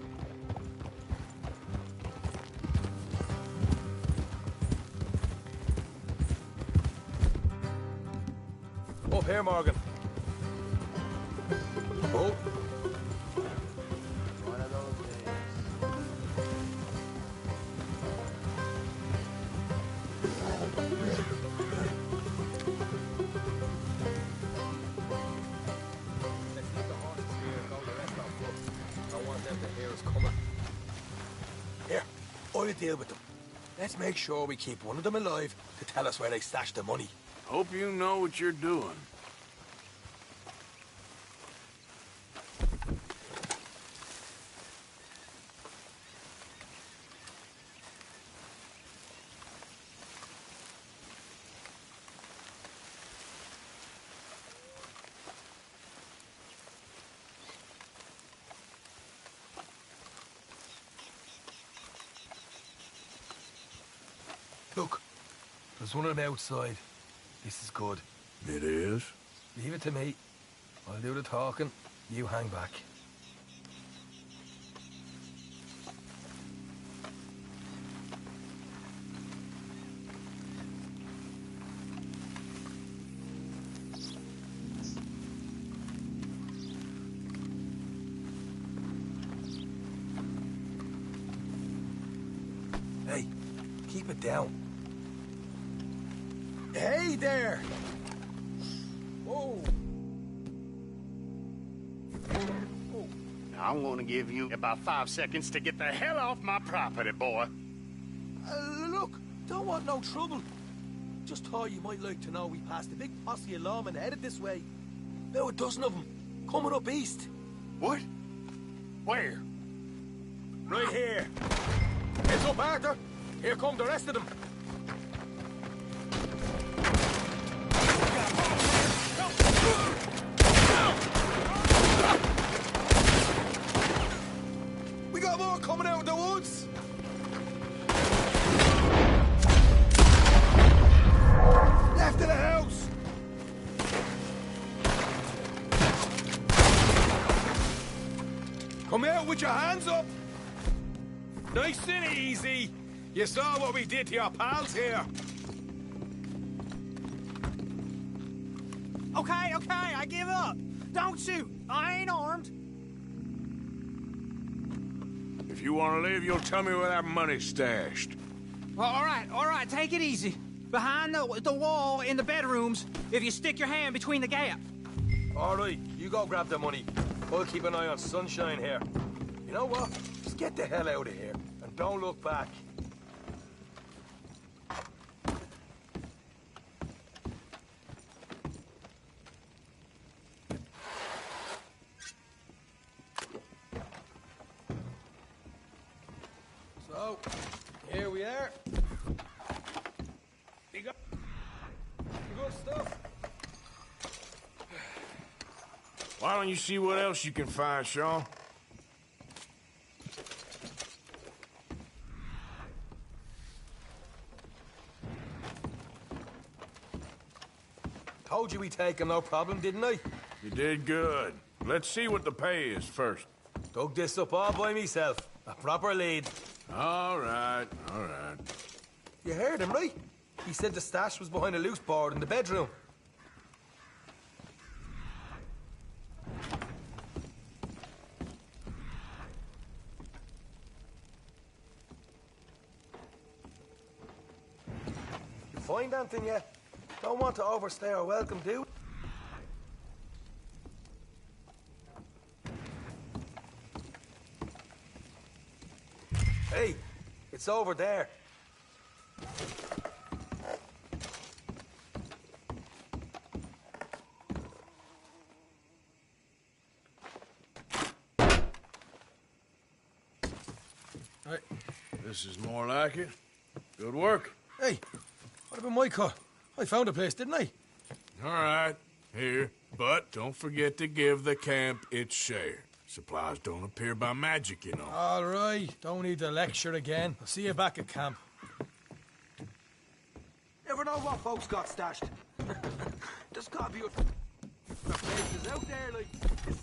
Up here, Morgan. Oh. One of those days. Let's leave the horses here and go the rest on foot. I don't want them to hear us coming. Here, I'll deal with them. Let's make sure we keep one of them alive to tell us where they stashed the money. Hope you know what you're doing. Look, there's one of them outside. This is good. It is? Leave it to me. I'll do the talking. You hang back. Hey, keep it down. Hey there! Whoa! I'm gonna give you about 5 seconds to get the hell off my property, boy. Look, don't want no trouble. Just thought you might like to know we passed a big posse of lawmen headed this way. About a dozen of them, coming up east. What? Where? Right here. Heads up, Arthur. Here come the rest of them. We got more coming out of the woods. Left of the house. Come out with your hands up. Nice and easy. You saw what we did to your pals here. Okay, I give up. Don't shoot. I ain't armed. If you want to leave, you'll tell me where that money's stashed. Well, all right, take it easy. Behind the wall in the bedrooms, if you stick your hand between the gap. All right, you go grab the money. I'll keep an eye on Sunshine here. You know what? Just get the hell out of here and don't look back. So, here we are. You got good stuff. Why don't you see what else you can find, Sean? Told you we'd take him, no problem, didn't I? You did good. Let's see what the pay is first. Dug this up all by myself. A proper lead. All right, all right. You heard him, right? He said the stash was behind a loose board in the bedroom. You find anything yet? Don't want to overstay our welcome, do? Hey, it's over there. Hey, this is more like it. Good work. Hey, What about my cut? I found a place, didn't I? All right, here. But don't forget to give the camp its share. Supplies don't appear by magic, you know. All right, don't need to lecture again. I'll see you back at camp. Never know what folks got stashed. There's gotta be places out there like this.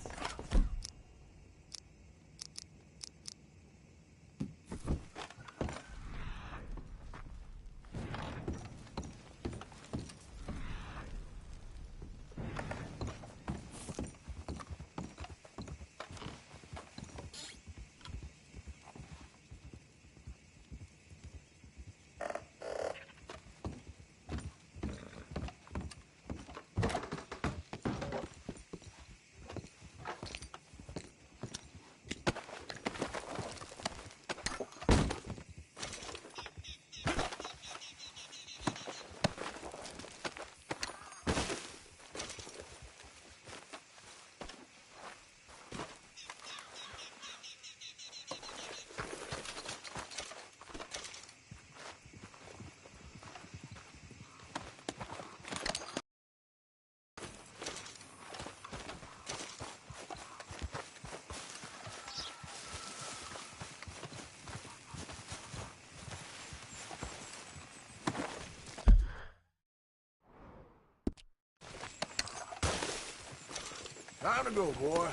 Time to go, boy.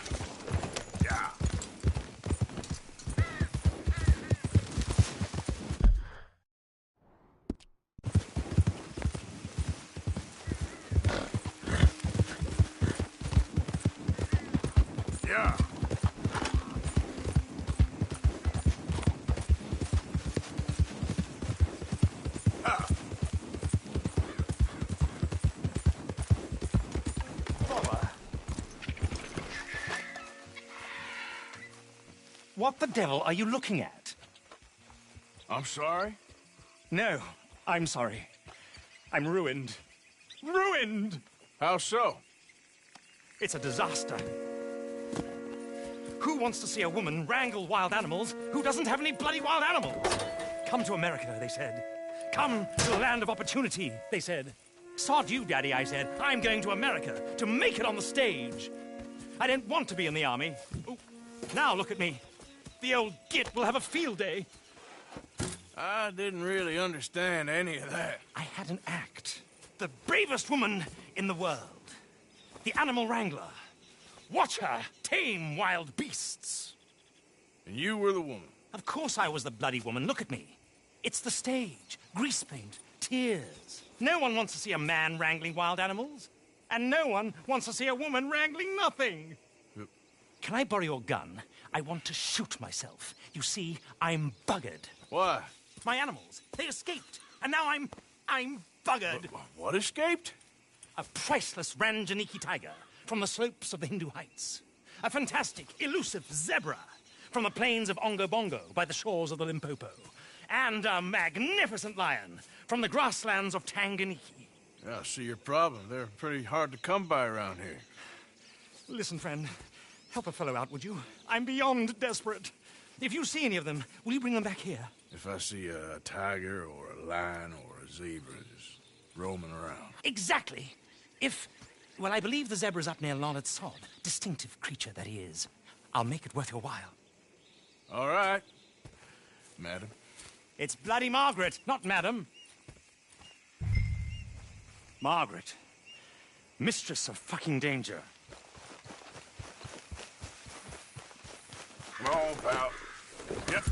Yeah. Yeah. What the devil are you looking at? I'm sorry? No, I'm sorry. I'm ruined. Ruined! How so? It's a disaster. Who wants to see a woman wrangle wild animals who doesn't have any bloody wild animals? Come to America, they said. Come to the land of opportunity, they said. Sod you, Daddy, I said. I'm going to America to make it on the stage. I didn't want to be in the army. Ooh. Now look at me. The old git will have a field day. I didn't really understand any of that. I had an act. The bravest woman in the world. The animal wrangler. Watch her tame wild beasts. And you were the woman? Of course I was the bloody woman. Look at me. It's the stage. Grease paint. Tears. No one wants to see a man wrangling wild animals. And no one wants to see a woman wrangling nothing. Can I borrow your gun? I want to shoot myself. You see, I'm buggered. Why? My animals, they escaped. And now I'm buggered. What escaped? A priceless Ranjaniki tiger from the slopes of the Hindu Heights. A fantastic, elusive zebra from the plains of Ongo Bongo by the shores of the Limpopo. And a magnificent lion from the grasslands of Tanganyika. Yeah, I see your problem. They're pretty hard to come by around here. Listen, friend. Help a fellow out, would you? I'm beyond desperate. If you see any of them, will you bring them back here? If I see a tiger or a lion or a zebra just roaming around. Exactly. Well, I believe the zebra's up near Larned Sod. Distinctive creature that he is. I'll make it worth your while. All right, madam. It's bloody Margaret, not madam. Margaret. Mistress of fucking danger. Come on, pal. Yep.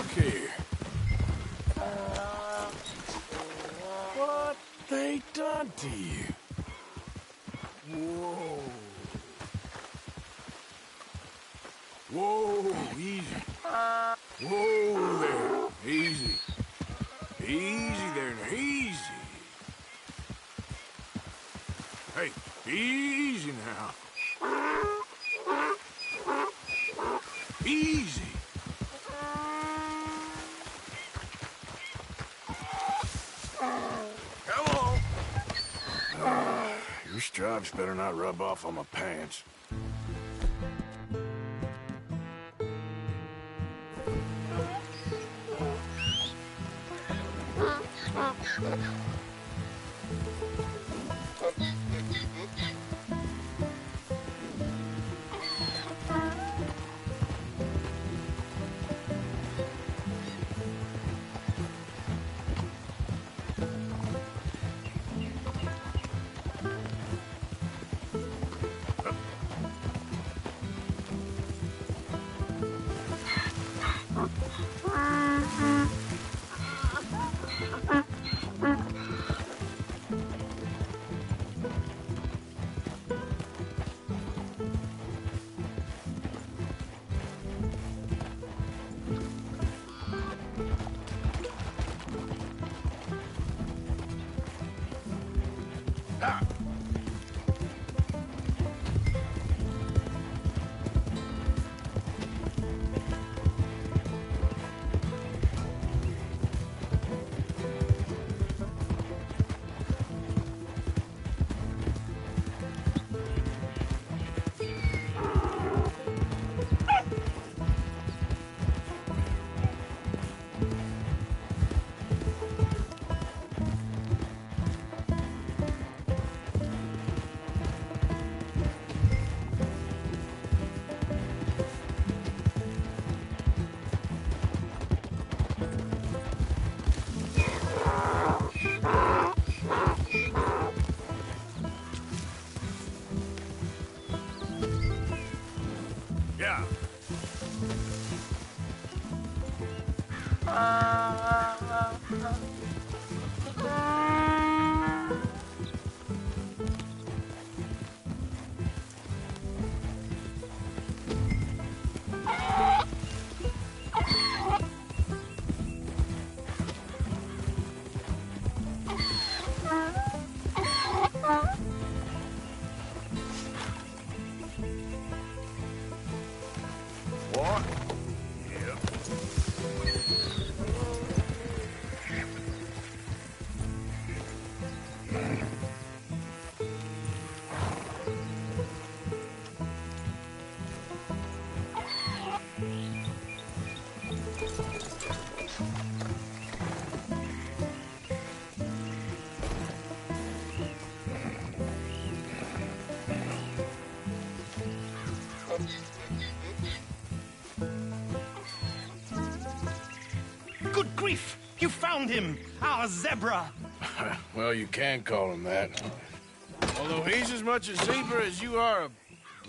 look here. What they done to you? Whoa. Whoa, easy. Whoa there. Easy. Easy there, easy. Hey, easy now. Easy. Come on. Your stripes better not rub off on my pants. Yeah. What? Yep. Good grief! You found him! Our zebra! Well, you can call him that. Although he's as much a zebra as you are a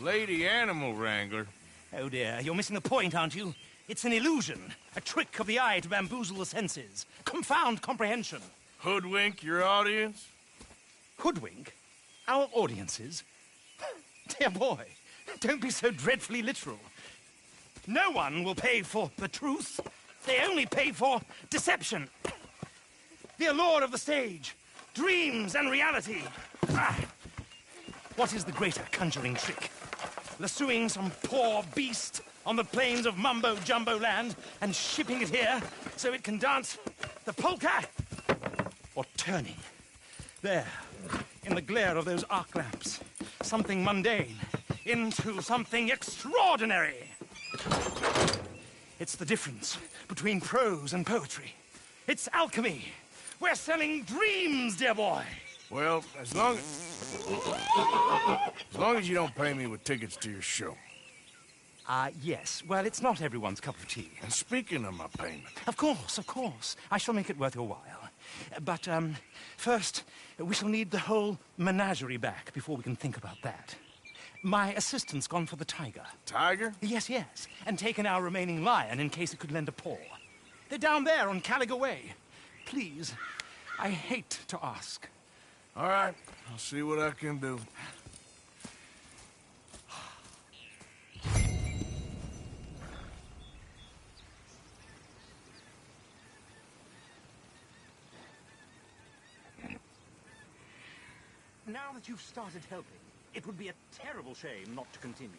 lady animal wrangler. Oh dear, you're missing the point, aren't you? It's an illusion, a trick of the eye to bamboozle the senses, confound comprehension. Hoodwink your audience? Hoodwink? Our audiences? Dear boy, don't be so dreadfully literal. No one will pay for the truth. They only pay for deception. The allure of the stage, dreams and reality. What is the greater conjuring trick? Lassoing some poor beast on the plains of mumbo-jumbo land and shipping it here so it can dance the polka? Or turning, there, in the glare of those arc lamps, something mundane into something extraordinary? It's the difference between prose and poetry. It's alchemy. We're selling dreams, dear boy. Well, as long as you don't pay me with tickets to your show. Yes. Well, it's not everyone's cup of tea. And speaking of my payment... Of course, of course. I shall make it worth your while. But, first, we shall need the whole menagerie back before we can think about that. My assistant's gone for the tiger. Tiger? Yes, yes. And taken our remaining lion in case it could lend a paw. They're down there on Caligo Way. Please, I hate to ask. All right, I'll see what I can do. Now that you've started helping, it would be a terrible shame not to continue.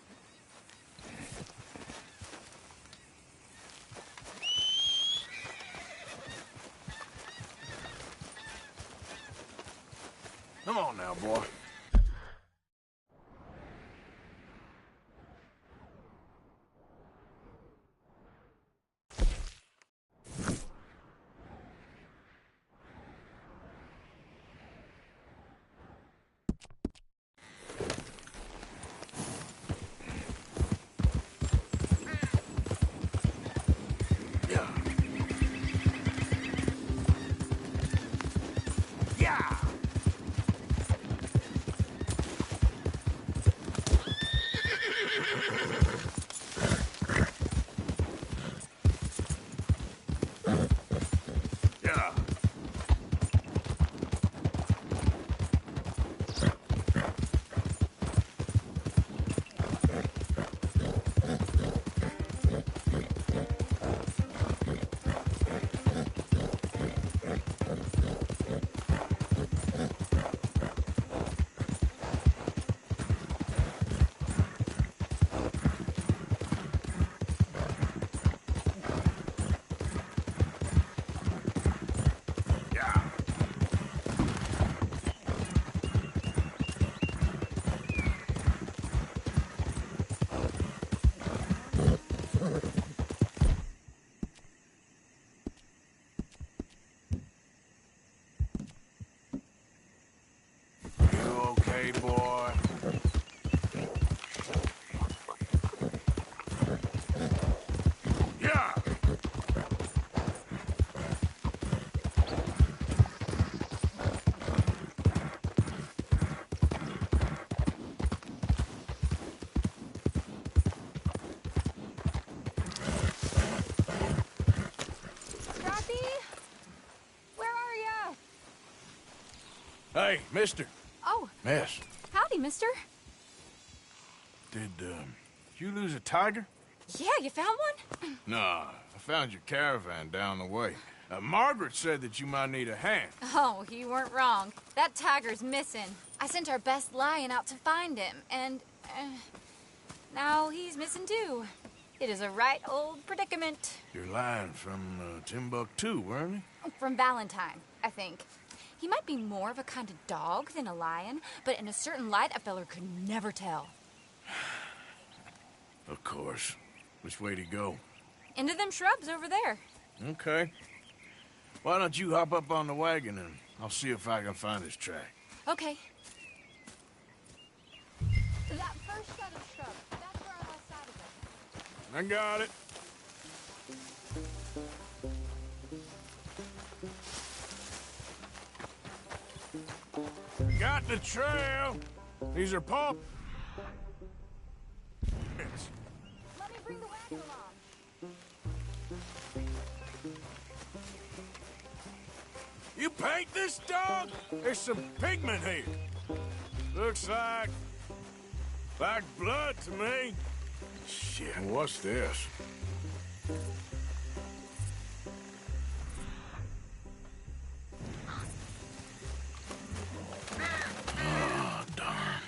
Come on now, boy. Okay, boy. Yeah. Scrappy? Where are ya? Hey, mister. Oh. Miss. Howdy, mister. Did you lose a tiger? Yeah, you found one? Nah, I found your caravan down the way. Margaret said that you might need a hand. Oh, you weren't wrong. That tiger's missing. I sent our best lion out to find him, and now he's missing too. It is a right old predicament. Your lion from Timbuktu, weren't he? From Valentine, I think. He might be more of a kind of dog than a lion, but in a certain light, a feller could never tell. Of course. Which way to go? Into them shrubs over there. Okay. Why don't you hop up on the wagon and I'll see if I can find his track. Okay. That first set of shrubs, that's where I lost sight of them. I got it. Got the trail. These are paw. Let me bring the wagon along. You paint this dog? There's some pigment here. Looks like blood to me. Shit, what's this? Oh, darn.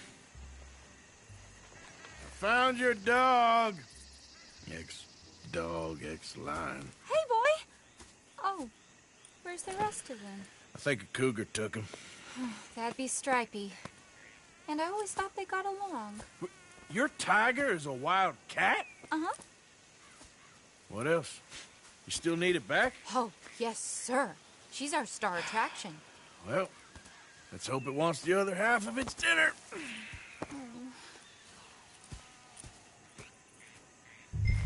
Found your dog. Ex-dog, ex-lion. Hey, boy! Oh, where's the rest of them? I think a cougar took him. That'd be Stripey. And I always thought they got along. Your tiger is a wild cat? Uh-huh. What else? You still need it back? Oh, yes, sir. She's our star attraction. Well, let's hope it wants the other half of its dinner.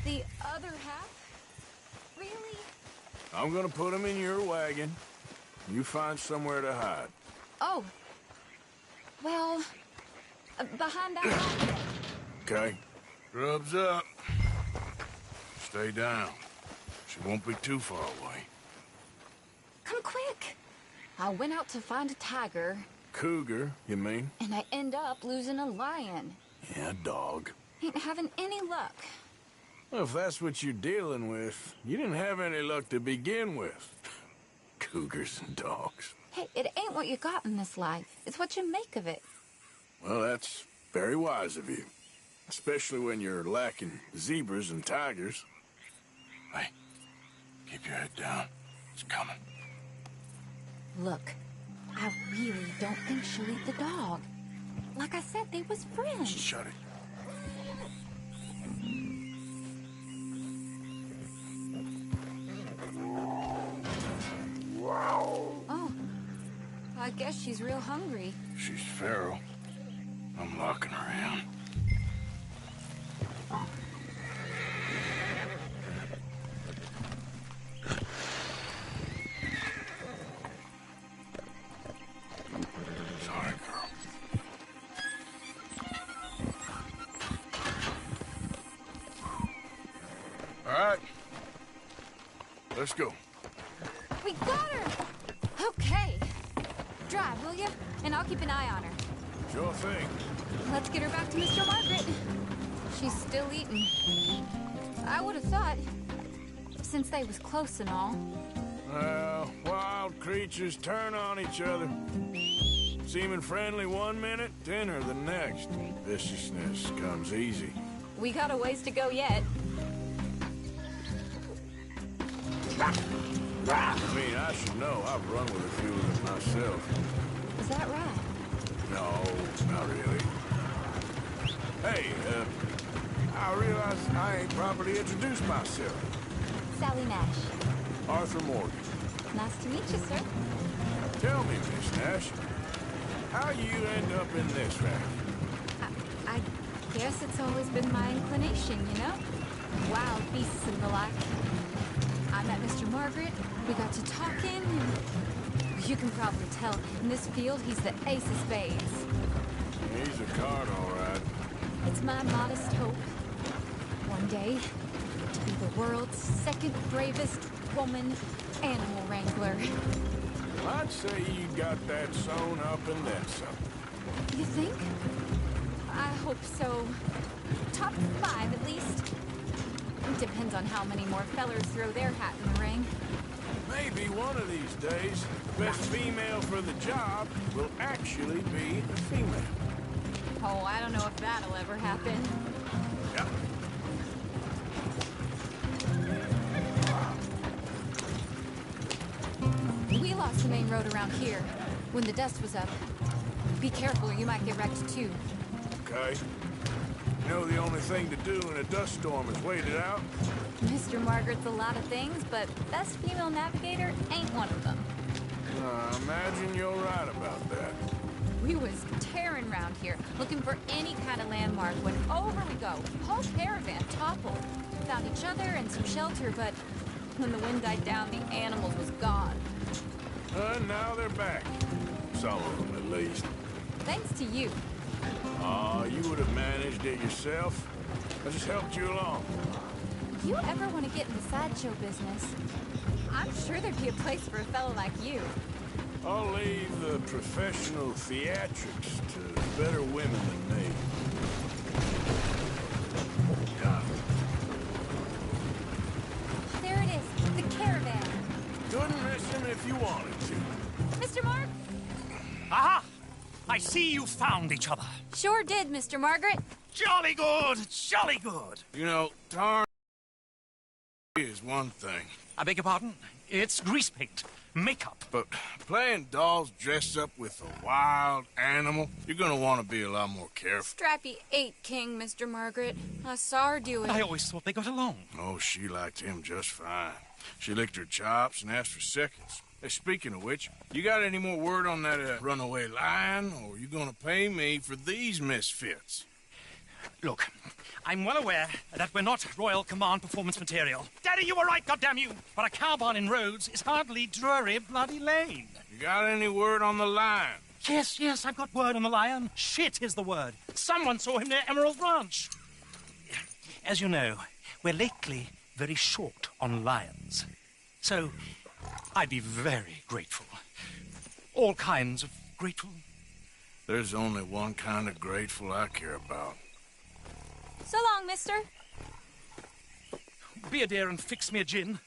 The other half? Really? I'm gonna put him in your wagon. You find somewhere to hide. Oh. Well, behind that wagon. Okay. Grubs up. Stay down. She won't be too far away. Come quick. I went out to find a tiger. Cougar, you mean? And I end up losing a lion. Yeah, dog. Ain't having any luck. Well, if that's what you're dealing with, you didn't have any luck to begin with. Cougars and dogs. Hey, it ain't what you got in this life. It's what you make of it. Well, that's very wise of you. Especially when you're lacking zebras and tigers. Hey, keep your head down. It's coming. Look, I really don't think she'll eat the dog. Like I said, they was friends. Shut it. Oh, I guess she's real hungry. She's feral. I'm locking her in. Sorry, girl. All right. Let's go. We got her! Okay. Drive, will you? And I'll keep an eye on her. Sure thing. Let's get her back to Mr. Margaret. She's still eating. I would have thought, since they was close and all. Well, wild creatures turn on each other. Seeming friendly one minute, dinner the next. Viciousness comes easy. We got a ways to go yet. I mean, I should know. I've run with a few of them myself. Is that right? No, not really. Hey, I realize I ain't properly introduced myself. Sally Nash. Arthur Morgan. Nice to meet you, sir. Tell me, Miss Nash, how you end up in this raft? I guess it's always been my inclination, you know? Wild beasts and the like. I met Mr. Margaret, we got to talking, and you can probably tell, in this field, he's the ace of spades. He's a card, all right. It's my modest hope, one day, to be the world's second bravest woman animal wrangler. I'd say you got that sewn up and then some. You think? I hope so. Top 5, at least. It depends on how many more fellers throw their hat in the ring. Maybe one of these days, the best female for the job will actually be a female. Oh, I don't know if that'll ever happen. Yep. We lost the main road around here when the dust was up. Be careful, you might get wrecked too. Okay. You know the only thing to do in a dust storm is wait it out? Mr. Margaret's a lot of things, but best female navigator ain't one of them. I imagine you're right about that. We was tearing around here, looking for any kind of landmark when over we go. Whole caravan toppled. Found each other and some shelter, but when the wind died down, the animals was gone. And now they're back. Some of them, at least. Thanks to you. You would have managed it yourself. I just helped you along. If you ever want to get in the sideshow business, I'm sure there'd be a place for a fellow like you. I'll leave the professional theatrics to better women than me. Yeah. There it is, the caravan. Couldn't miss him if you wanted to. Mr. Mark? Aha! I see you found each other. Sure did, Mr. Margaret. Jolly good, jolly good. You know, tar is one thing. I beg your pardon? It's grease paint, makeup. But playing dolls dressed up with a wild animal, you're gonna want to be a lot more careful. Strappy ate King, Mr. Margaret. I saw her do it. I always thought they got along. Oh, she liked him just fine. She licked her chops and asked for seconds. Hey, speaking of which, you got any more word on that runaway lion, or are you gonna pay me for these misfits? Look, I'm well aware that we're not Royal Command performance material. Daddy, you were right, goddamn you! But a cow barn in Rhodes is hardly Drury Bloody Lane. You got any word on the lion? Yes, I've got word on the lion. Shit is the word. Someone saw him near Emerald Ranch. As you know, we're lately very short on lions. So, I'd be very grateful. All kinds of grateful. There's only one kind of grateful I care about. So long, mister. Be a dear and fix me a gin.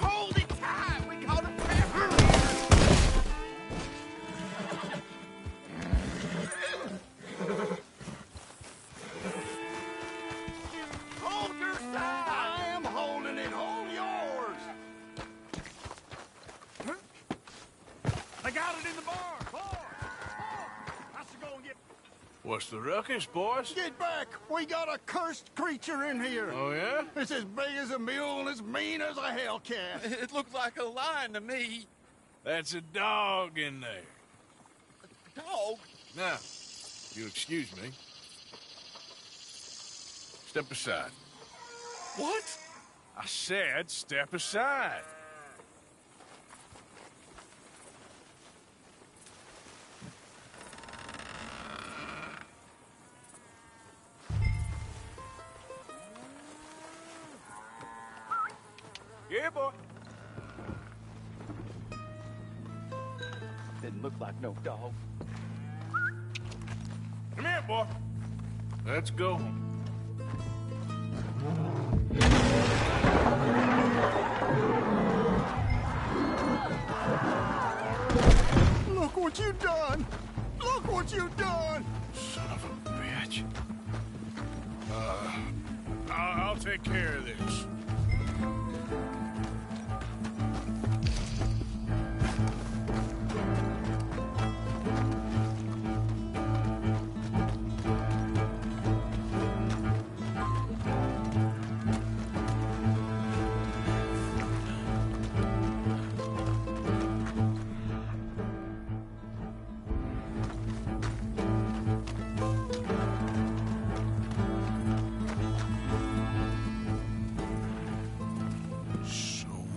Hold it tight! We caught a trap! Hold your side! I am holding it. Hold yours! I got it in the barn. Boy! I should go and get... What's the ruckus, boys? Get back! We got a cursed creature in here. Oh, yeah? It's as big as a mule and as mean as a hellcat. It looks like a lion to me. That's a dog in there. Dog? Now, if you'll excuse me. Step aside. What? I said step aside. Yeah, boy. Didn't look like no dog. Come here, boy. Let's go. Look what you done! Look what you done! Son of a bitch. I'll take care of this.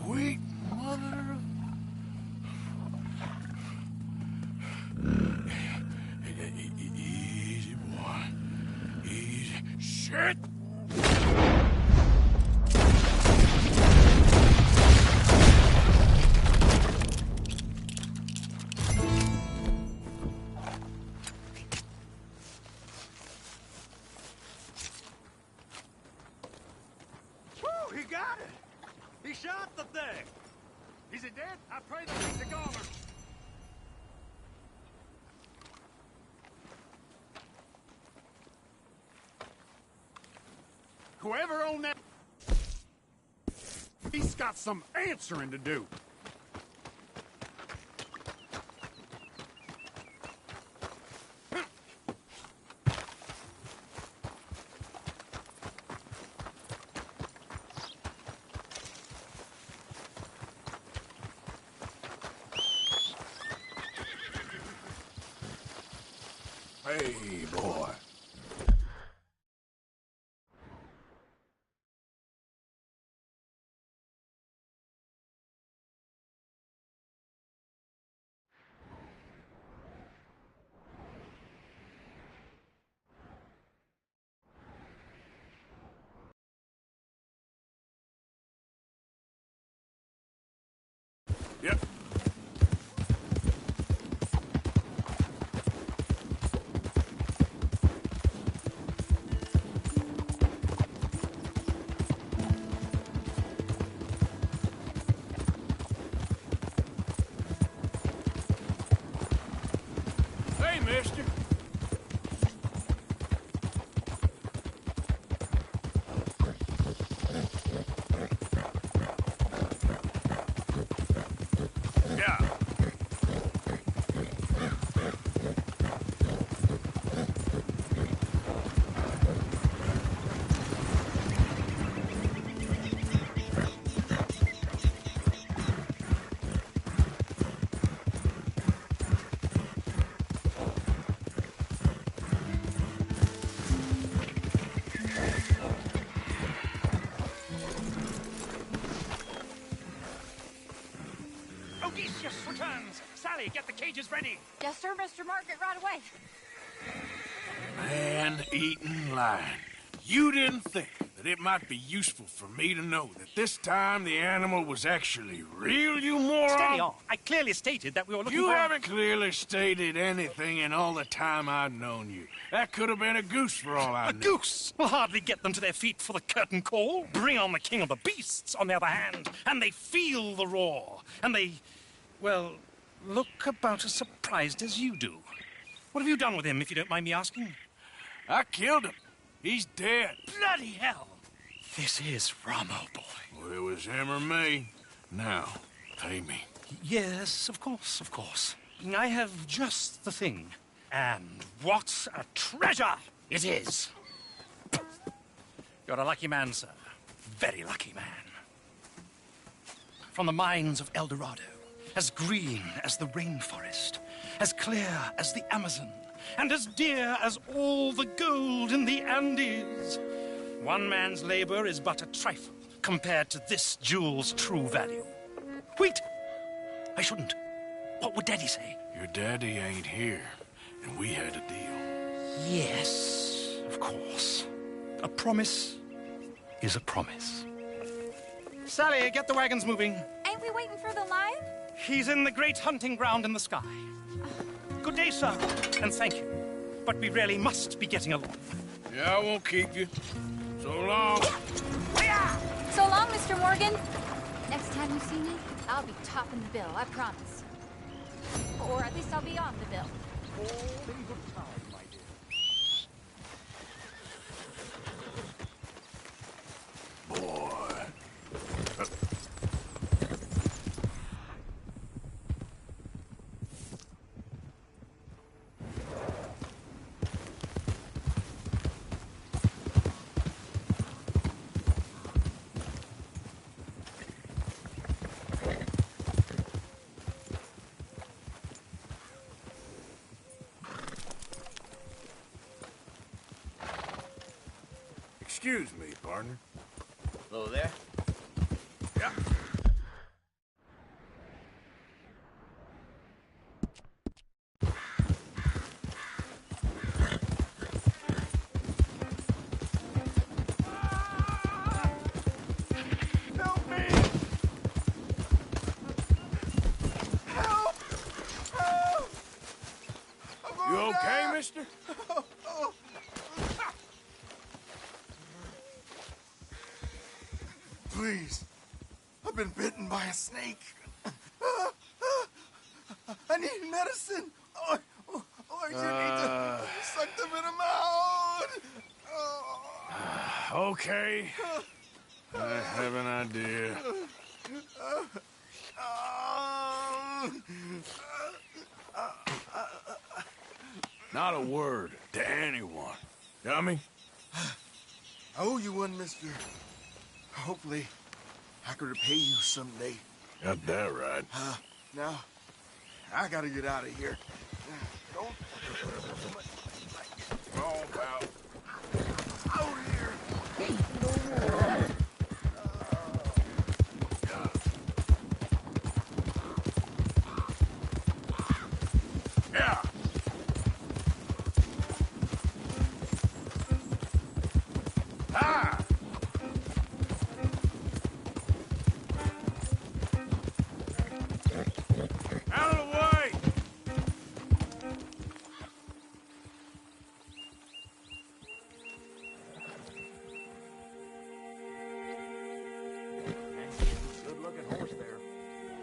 Sweet mother. Easy, boy. Easy. Shit! Woo, he got it! He shot the thing! Is it dead? I pray that he's a goner. Whoever owned that... He's got some answering to do. Hey, boy. Yep. guns! Sally, get the cages ready! Yes, sir, Mr. Margaret, right away. Man-eating lion. You didn't think that it might be useful for me to know that this time the animal was actually real, you moron? Steady on. I clearly stated that we were looking You for... haven't clearly stated anything in all the time I've known you. That could have been a goose for all I know. A goose will hardly get them to their feet for the curtain call. Bring on the king of the beasts, on the other hand, and they feel the roar. And they, well, look about as surprised as you do. What have you done with him, if you don't mind me asking? I killed him. He's dead. Bloody hell! This is Ramo, boy. Well, it was him or me. Now, pay me. Yes, of course, of course. I have just the thing. And what a treasure it is! You're a lucky man, sir. Very lucky man. From the mines of El Dorado, as green as the rainforest, as clear as the Amazon, and as dear as all the gold in the Andes. One man's labor is but a trifle compared to this jewel's true value. Wait! I shouldn't. What would Daddy say? Your daddy ain't here, and we had a deal. Yes, of course. A promise is a promise. Sally, get the wagons moving. Ain't we waiting for the lion? He's in the great hunting ground in the sky. Good day, sir, and thank you. But we really must be getting along. Yeah, I won't keep you. So long. So long, Mr. Morgan. Next time you see me, I'll be topping the bill, I promise. Or at least I'll be on the bill. Boy. Excuse me, partner. Hello there. Yeah. Help me! Help! Help! You okay, mister? Please. I've been bitten by a snake. I need medicine. You need to suck the venom out. Okay. I have an idea. Not a word to anyone. Dummy? I owe you one, mister. Hopefully, I can repay you someday. Got that right. Now, I gotta get out of here. Don't... All about. Out here! Yeah. Ah! Out of the way! Good-looking horse there.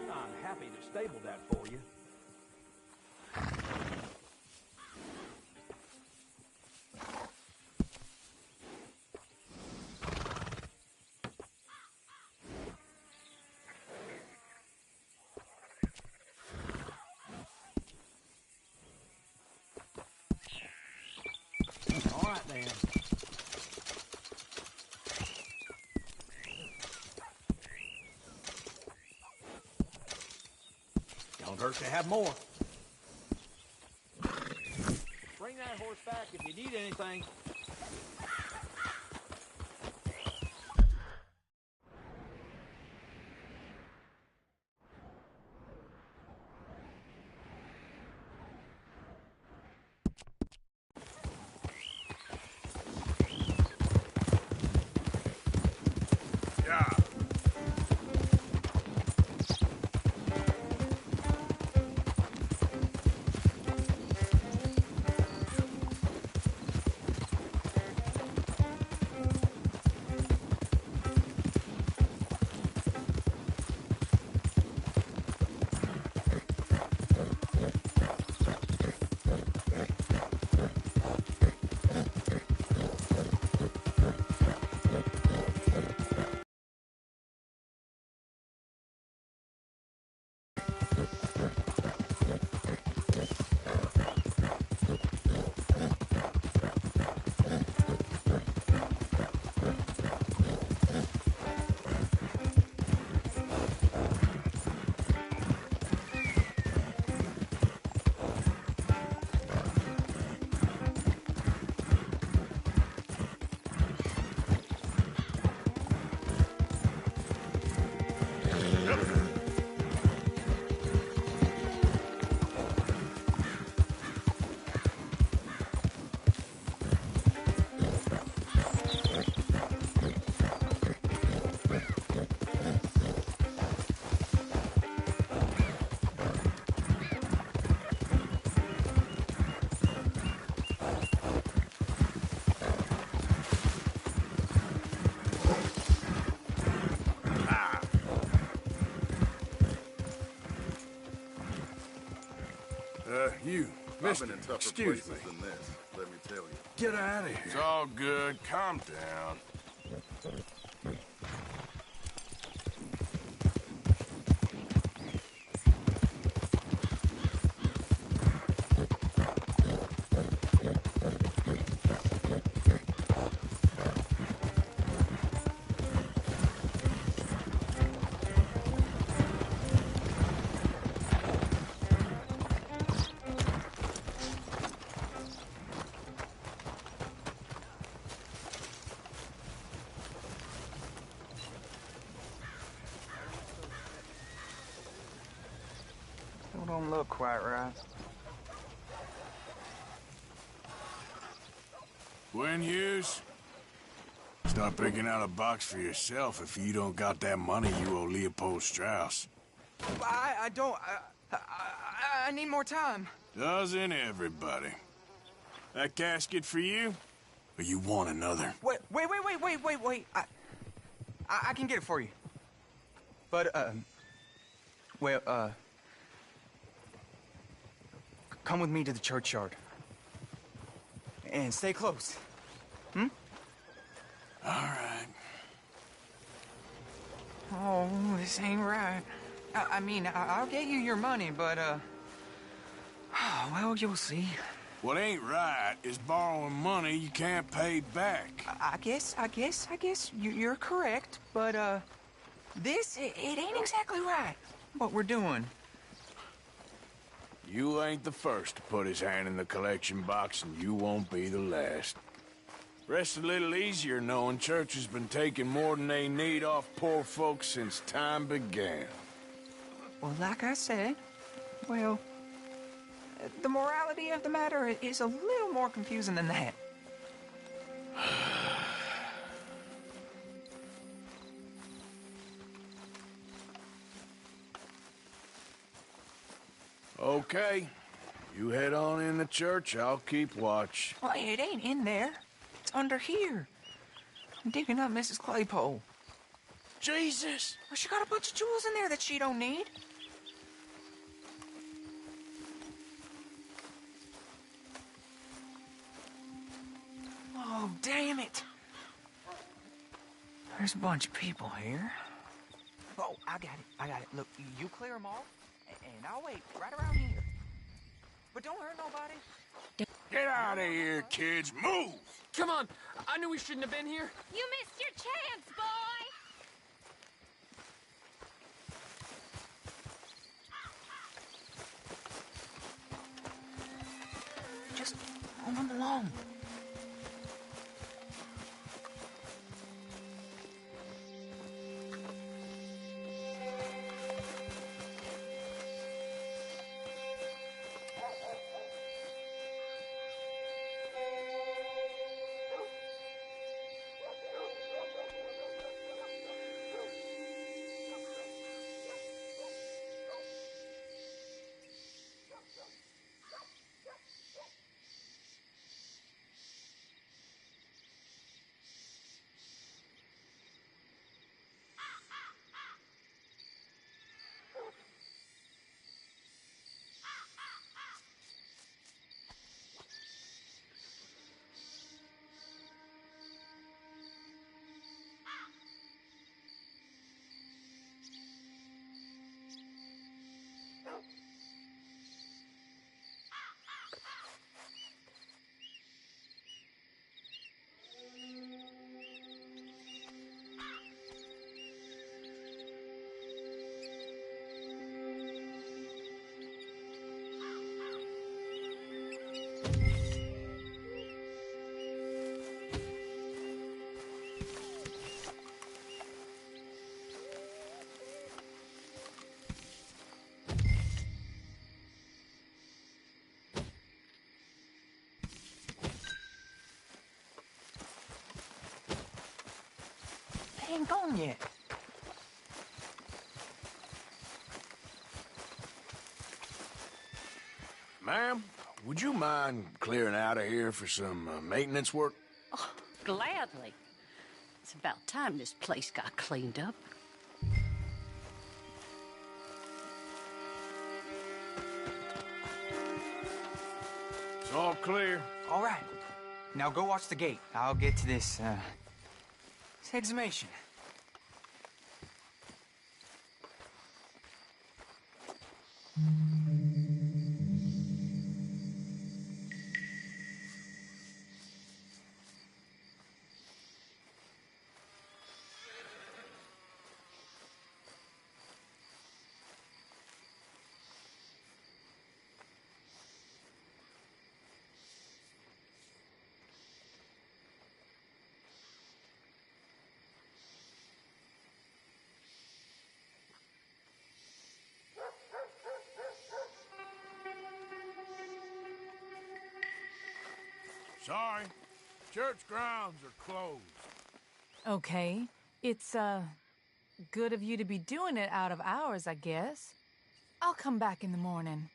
I'm happy to stable that for you. All right, then. Don't hurt to have more. Bring that horse back if you need anything. you, I've mister, been in tougher excuse places me. than this, let me tell you. Get out of here. It's all good. Calm down. Still don't look quite right. Gwen Hughes, start picking out a box for yourself if you don't got that money you owe Leopold Strauss. I don't. I need more time. Doesn't everybody? That casket for you? Or you want another? Wait. I can get it for you. But, come with me to the churchyard. And stay close. Hmm? All right. Oh, this ain't right. I mean, I'll get you your money, but, well, you'll see. What ain't right is borrowing money you can't pay back. I guess you're correct, but, it ain't exactly right, what we're doing. You ain't the first to put his hand in the collection box, and you won't be the last. Rest a little easier knowing church has been taking more than they need off poor folks since time began. Well, like I said, well, the morality of the matter is a little more confusing than that. Okay. You head on in the church, I'll keep watch. Well, it ain't in there. It's under here. I'm digging up Mrs. Claypole. Jesus! Well, she got a bunch of jewels in there that she don't need. Oh, damn it. There's a bunch of people here. Oh, I got it. Look, you clear them all, and I'll wait right around here. But don't hurt nobody. Get out of here, kids. Move! Come on. I knew we shouldn't have been here. You missed your chance, boy! Just move them along. They ain't gone yet. Ma'am, would you mind clearing out of here for some maintenance work? Oh, gladly. It's about time this place got cleaned up. clear. All right. Now go watch the gate. I'll get to this exhumation. Sorry. Church grounds are closed. Okay. It's, good of you to be doing it out of hours, I guess. I'll come back in the morning.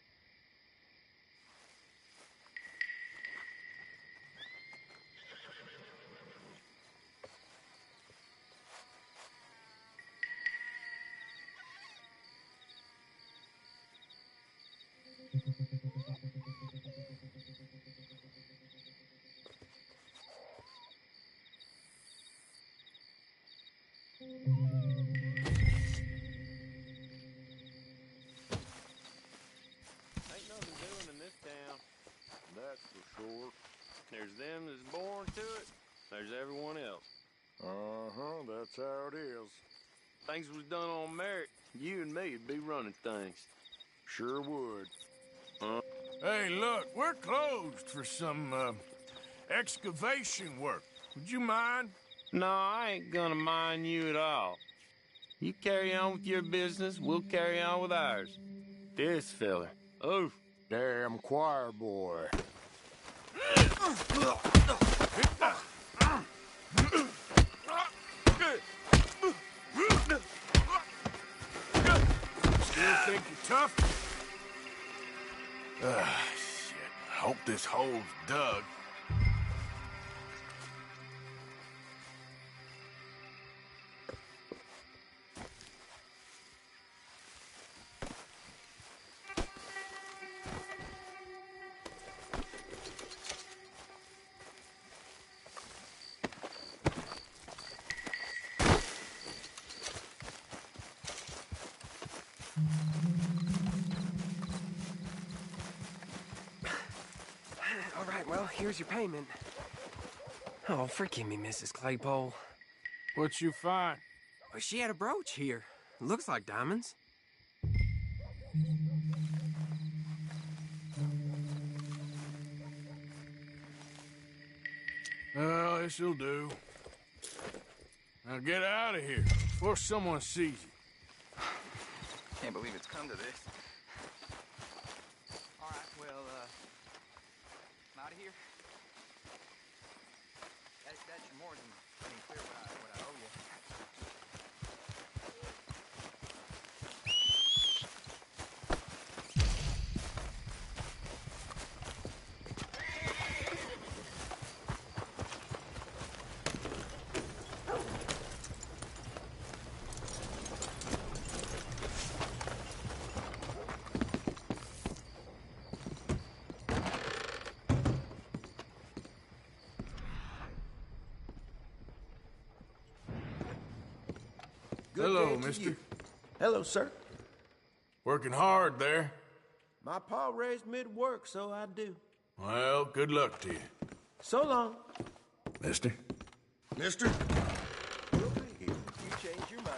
Ain't nothing doing in this town. That's for sure. There's them that's born to it. There's everyone else. Uh-huh, that's how it is. Things was done on merit. You and me'd be running things. Sure would. Hey, look, we're closed for some, excavation work. Would you mind? No, I ain't gonna mind you at all. You carry on with your business, we'll carry on with ours. This fella. Oof. Damn choir boy. Still think you're tough? Shit. Hope this hole's dug. All right, well, here's your payment. Oh, forgive me, Mrs. Claypole. What'd you find? Well, she had a brooch here. Looks like diamonds. Well, this'll do. Now get out of here before someone sees you. Can't believe it's come to this. All right, well, I'm out of here. That should more than clear what I owe you. Hello, mister. Hello, sir. Working hard there. My pa raised me to work, so I do. Well, good luck to you. So long. Mister? Mister? We'll be here if you change your mind.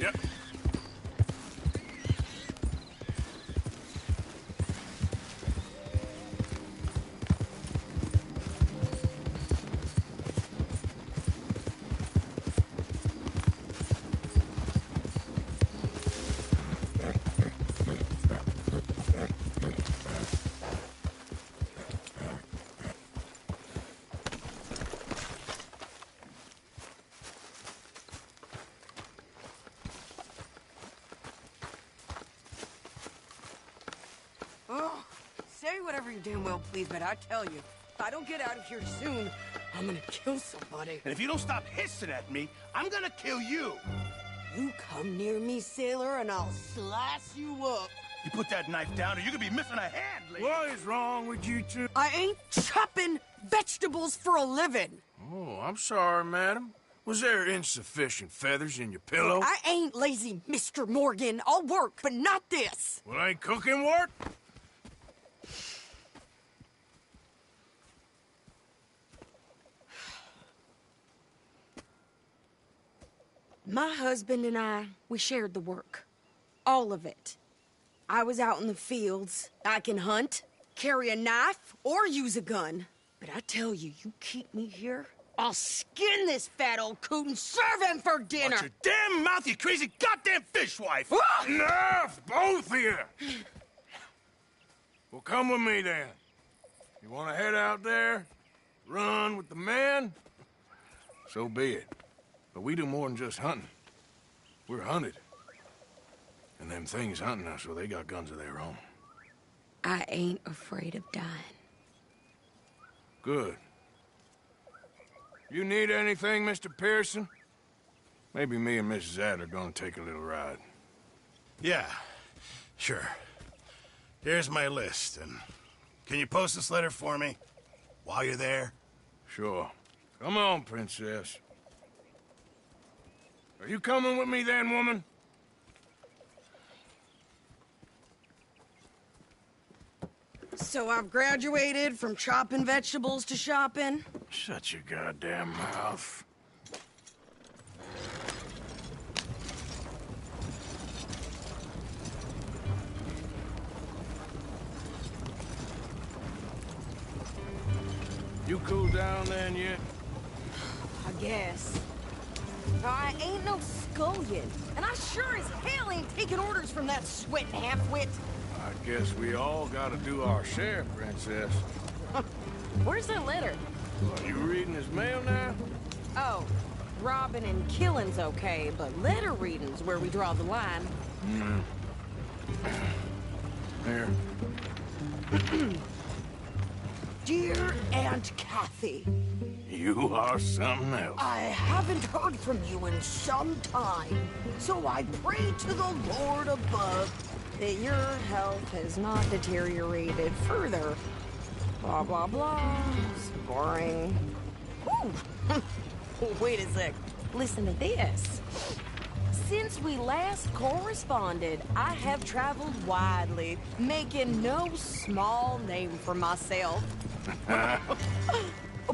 Yep. Oh, say whatever you damn well please, but I tell you, if I don't get out of here soon, I'm gonna kill somebody. And if you don't stop hissing at me, I'm gonna kill you. You come near me, sailor, and I'll slice you up. You put that knife down or you're gonna be missing a hand, lady. What is wrong with you two? I ain't chopping vegetables for a living. Oh, I'm sorry, madam. Was there insufficient feathers in your pillow? I ain't lazy, Mr. Morgan. I'll work, but not this. Well, ain't cooking work? My husband and I, we shared the work. All of it. I was out in the fields. I can hunt, carry a knife, or use a gun. But I tell you, you keep me here, I'll skin this fat old coot and serve him for dinner. Watch your damn mouth, you crazy goddamn fishwife! Enough, both of you! Well, come with me, then. You want to head out there, run with the men? So be it. But we do more than just hunting. We're hunted. And them things hunting us, so they got guns of their own. I ain't afraid of dying. Good. You need anything, Mr. Pearson? Maybe me and Mrs. Ad are gonna take a little ride. Yeah, sure. Here's my list, and can you post this letter for me while you're there? Sure. Come on, Princess. Are you coming with me then, woman? So I've graduated from chopping vegetables to shopping? Shut your goddamn mouth. You cool down then yet? I guess. I ain't no scullion, and I sure as hell ain't taking orders from that sweating half-wit. I guess we all gotta do our share, Princess. Where's that letter? Are you reading his mail now? Oh, robbing and killing's okay, but letter reading's where we draw the line. Here. Dear Aunt Kathy. You are something else. I haven't heard from you in some time, so I pray to the Lord above that your health has not deteriorated further. Blah, blah, blah. It's boring. Ooh. Wait a sec. Listen to this. Since we last corresponded, I have traveled widely, making no small name for myself.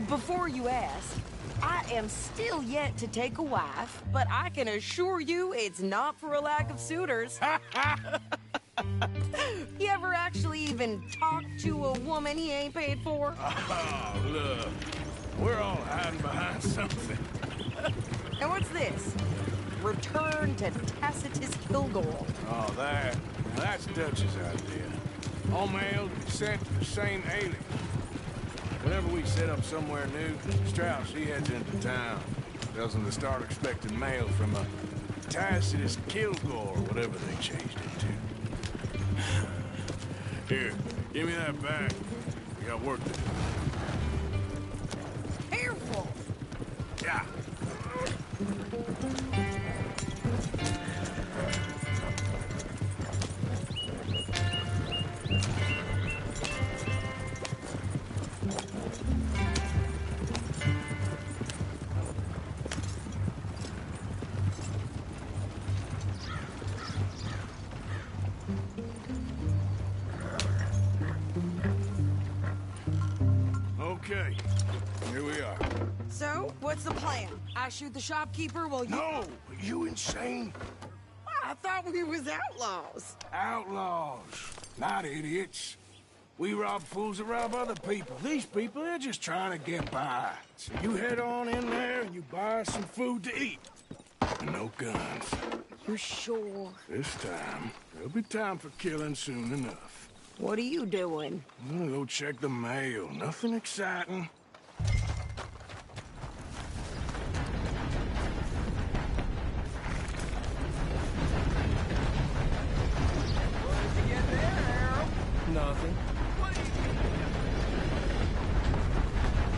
Before you ask, I am still yet to take a wife, but I can assure you it's not for a lack of suitors. You ever actually even talk to a woman he ain't paid for? Oh, look. We're all hiding behind something. And what's this? Return to Tacitus Kilgore. Oh, that's Dutch's idea. All mail sent to the same alias. Whenever we set up somewhere new, Strauss, he heads into town. Tells them to start expecting mail from a Tacitus Kilgore, or whatever they changed it to. Here, give me that bag. We got work to do. Careful! Yeah. Okay, here we are. So, what's the plan? I shoot the shopkeeper while you... No! You insane? I thought we was outlaws. Outlaws, not idiots. We rob fools that rob other people. These people, they're just trying to get by. So you head on in there and you buy some food to eat. And no guns. You sure? This time, there'll be time for killing soon enough. What are you doing? I'm gonna go check the mail. Nothing exciting. Nothing.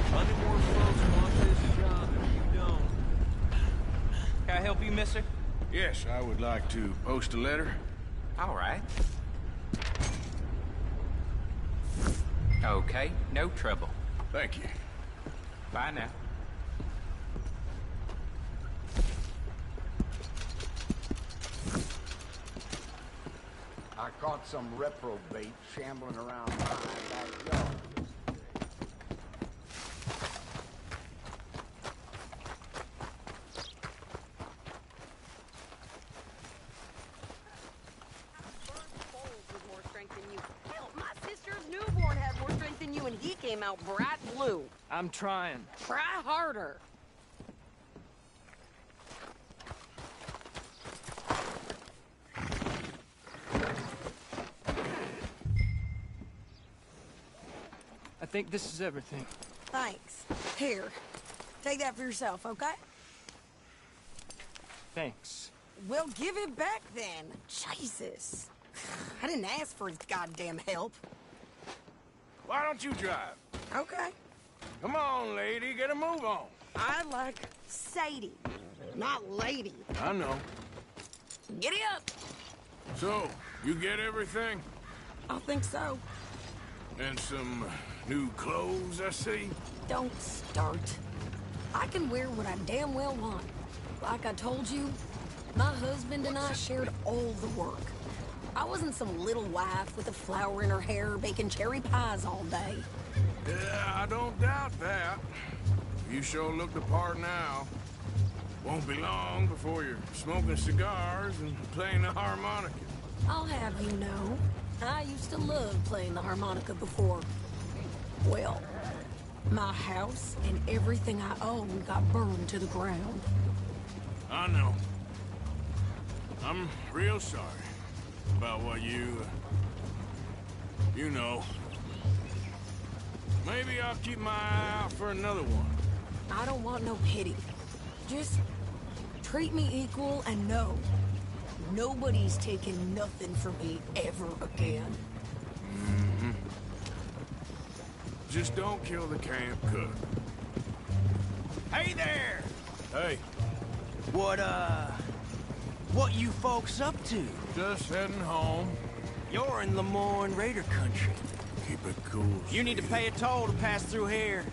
Plenty more folks want this job if you don't. Can I help you, mister? Yes, I would like to post a letter. All right. Okay, no trouble. Thank you. Bye now. I caught some reprobate shambling around my backyard. And he came out bright blue. I'm trying. Try harder. I think this is everything. Thanks. Here, take that for yourself, okay? Thanks. Well, give it back then. Jesus. I didn't ask for his goddamn help. Why don't you drive? Okay. Come on, lady, get a move on. I like Sadie, not lady. I know. Giddy up. So, you get everything? I think so. And some new clothes, I see? Don't start. I can wear what I damn well want. Like I told you, my husband and I shared all the work. I wasn't some little wife with a flower in her hair baking cherry pies all day. Yeah, I don't doubt that. You sure look the part now. Won't be long before you're smoking cigars and playing the harmonica. I'll have you know, I used to love playing the harmonica before. Well, my house and everything I own got burned to the ground. I know. I'm real sorry about what you know. Maybe I'll keep my eye out for another one. I don't want no pity. Just treat me equal and know nobody's taking nothing from me ever again. Mm-hmm. Just don't kill the camp cook. Hey there! Hey. What you folks up to? Just heading home. You're in Lemoyne Raider country. Keep it cool. You need to pay a toll to pass through here.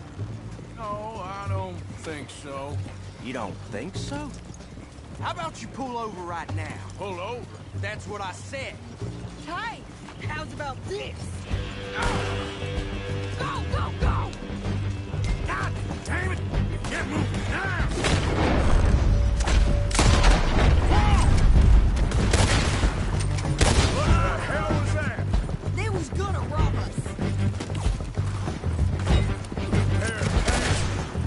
No, I don't think so. You don't think so? How about you pull over right now? Pull over? That's what I said. Hey, how's about this? Go, go, go! God damn it! Get moving now! What the hell was that? They was gonna rob us.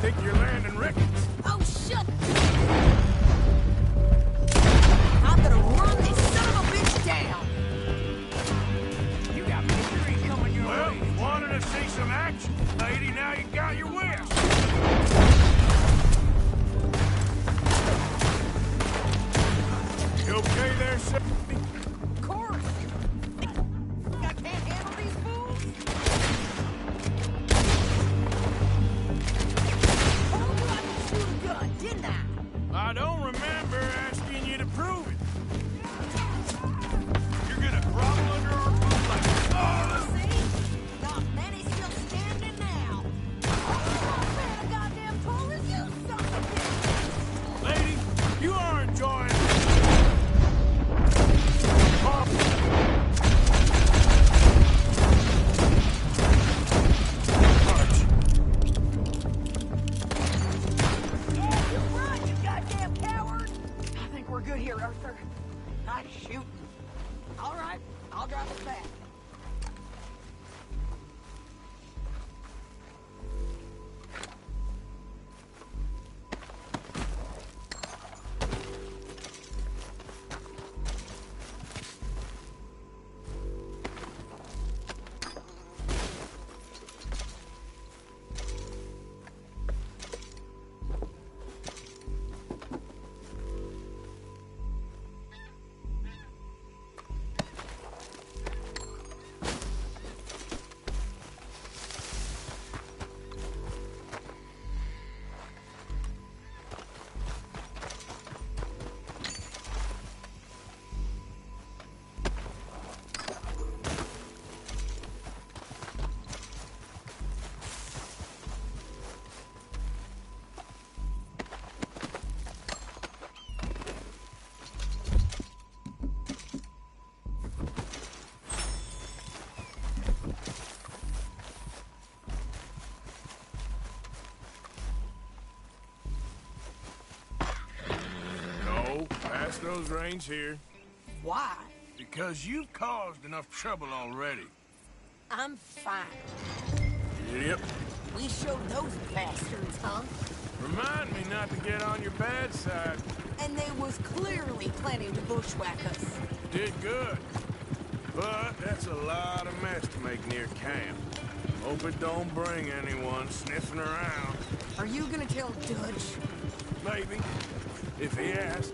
Think you're landing Ricketts? Oh, shut! I'm gonna run this son of a bitch down. You got misery coming your Well, way. wanted to see some action, lady. Now you got your wish. You okay there, sir? Of course. I can't handle these fools. pass those reins here. Why? Because you've caused enough trouble already. I'm fine. Yep. We showed those bastards, huh? Remind me not to get on your bad side. And they was clearly planning to bushwhack us. Did good. But that's a lot of mess to make near camp. Hope it don't bring anyone sniffing around. Are you gonna tell Dutch? Maybe. If he asks.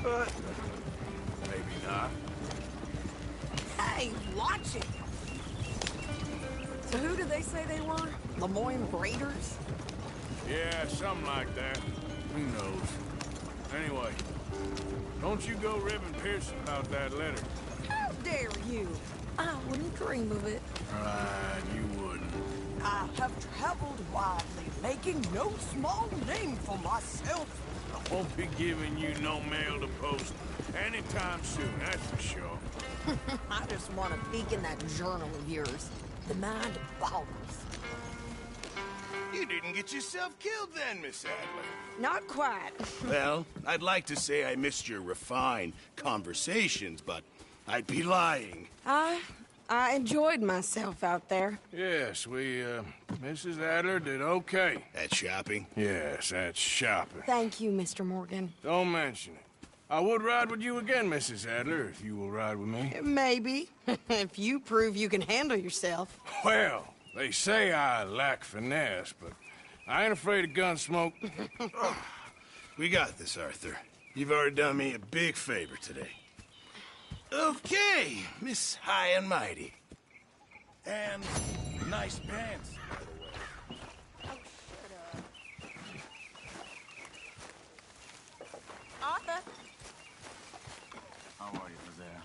But maybe not. Hey, watch it! So who did they say they were? Lemoyne Raiders? Yeah, something like that. Who knows? Anyway, don't you go ribbing Pearson about that letter. How dare you? I wouldn't dream of it. Right, you wouldn't. I have traveled widely, making no small name for myself. I won't be giving you no mail to post anytime soon, that's for sure. I just want to peek in that journal of yours. The mind boggles. You didn't get yourself killed then, Miss Adler. Not quite. Well, I'd like to say I missed your refined conversations, but I'd be lying. I enjoyed myself out there. Yes, Mrs. Adler did okay. At shopping? Yes, that's shopping. Thank you, Mr. Morgan. Don't mention it. I would ride with you again, Mrs. Adler, if you will ride with me. Maybe. If you prove you can handle yourself. Well, they say I lack finesse, but I ain't afraid of gun smoke. We got this, Arthur. You've already done me a big favor today. Okay, Miss High and Mighty. And nice pants, by the way. Oh, shut up. Arthur. How are you, Hosea?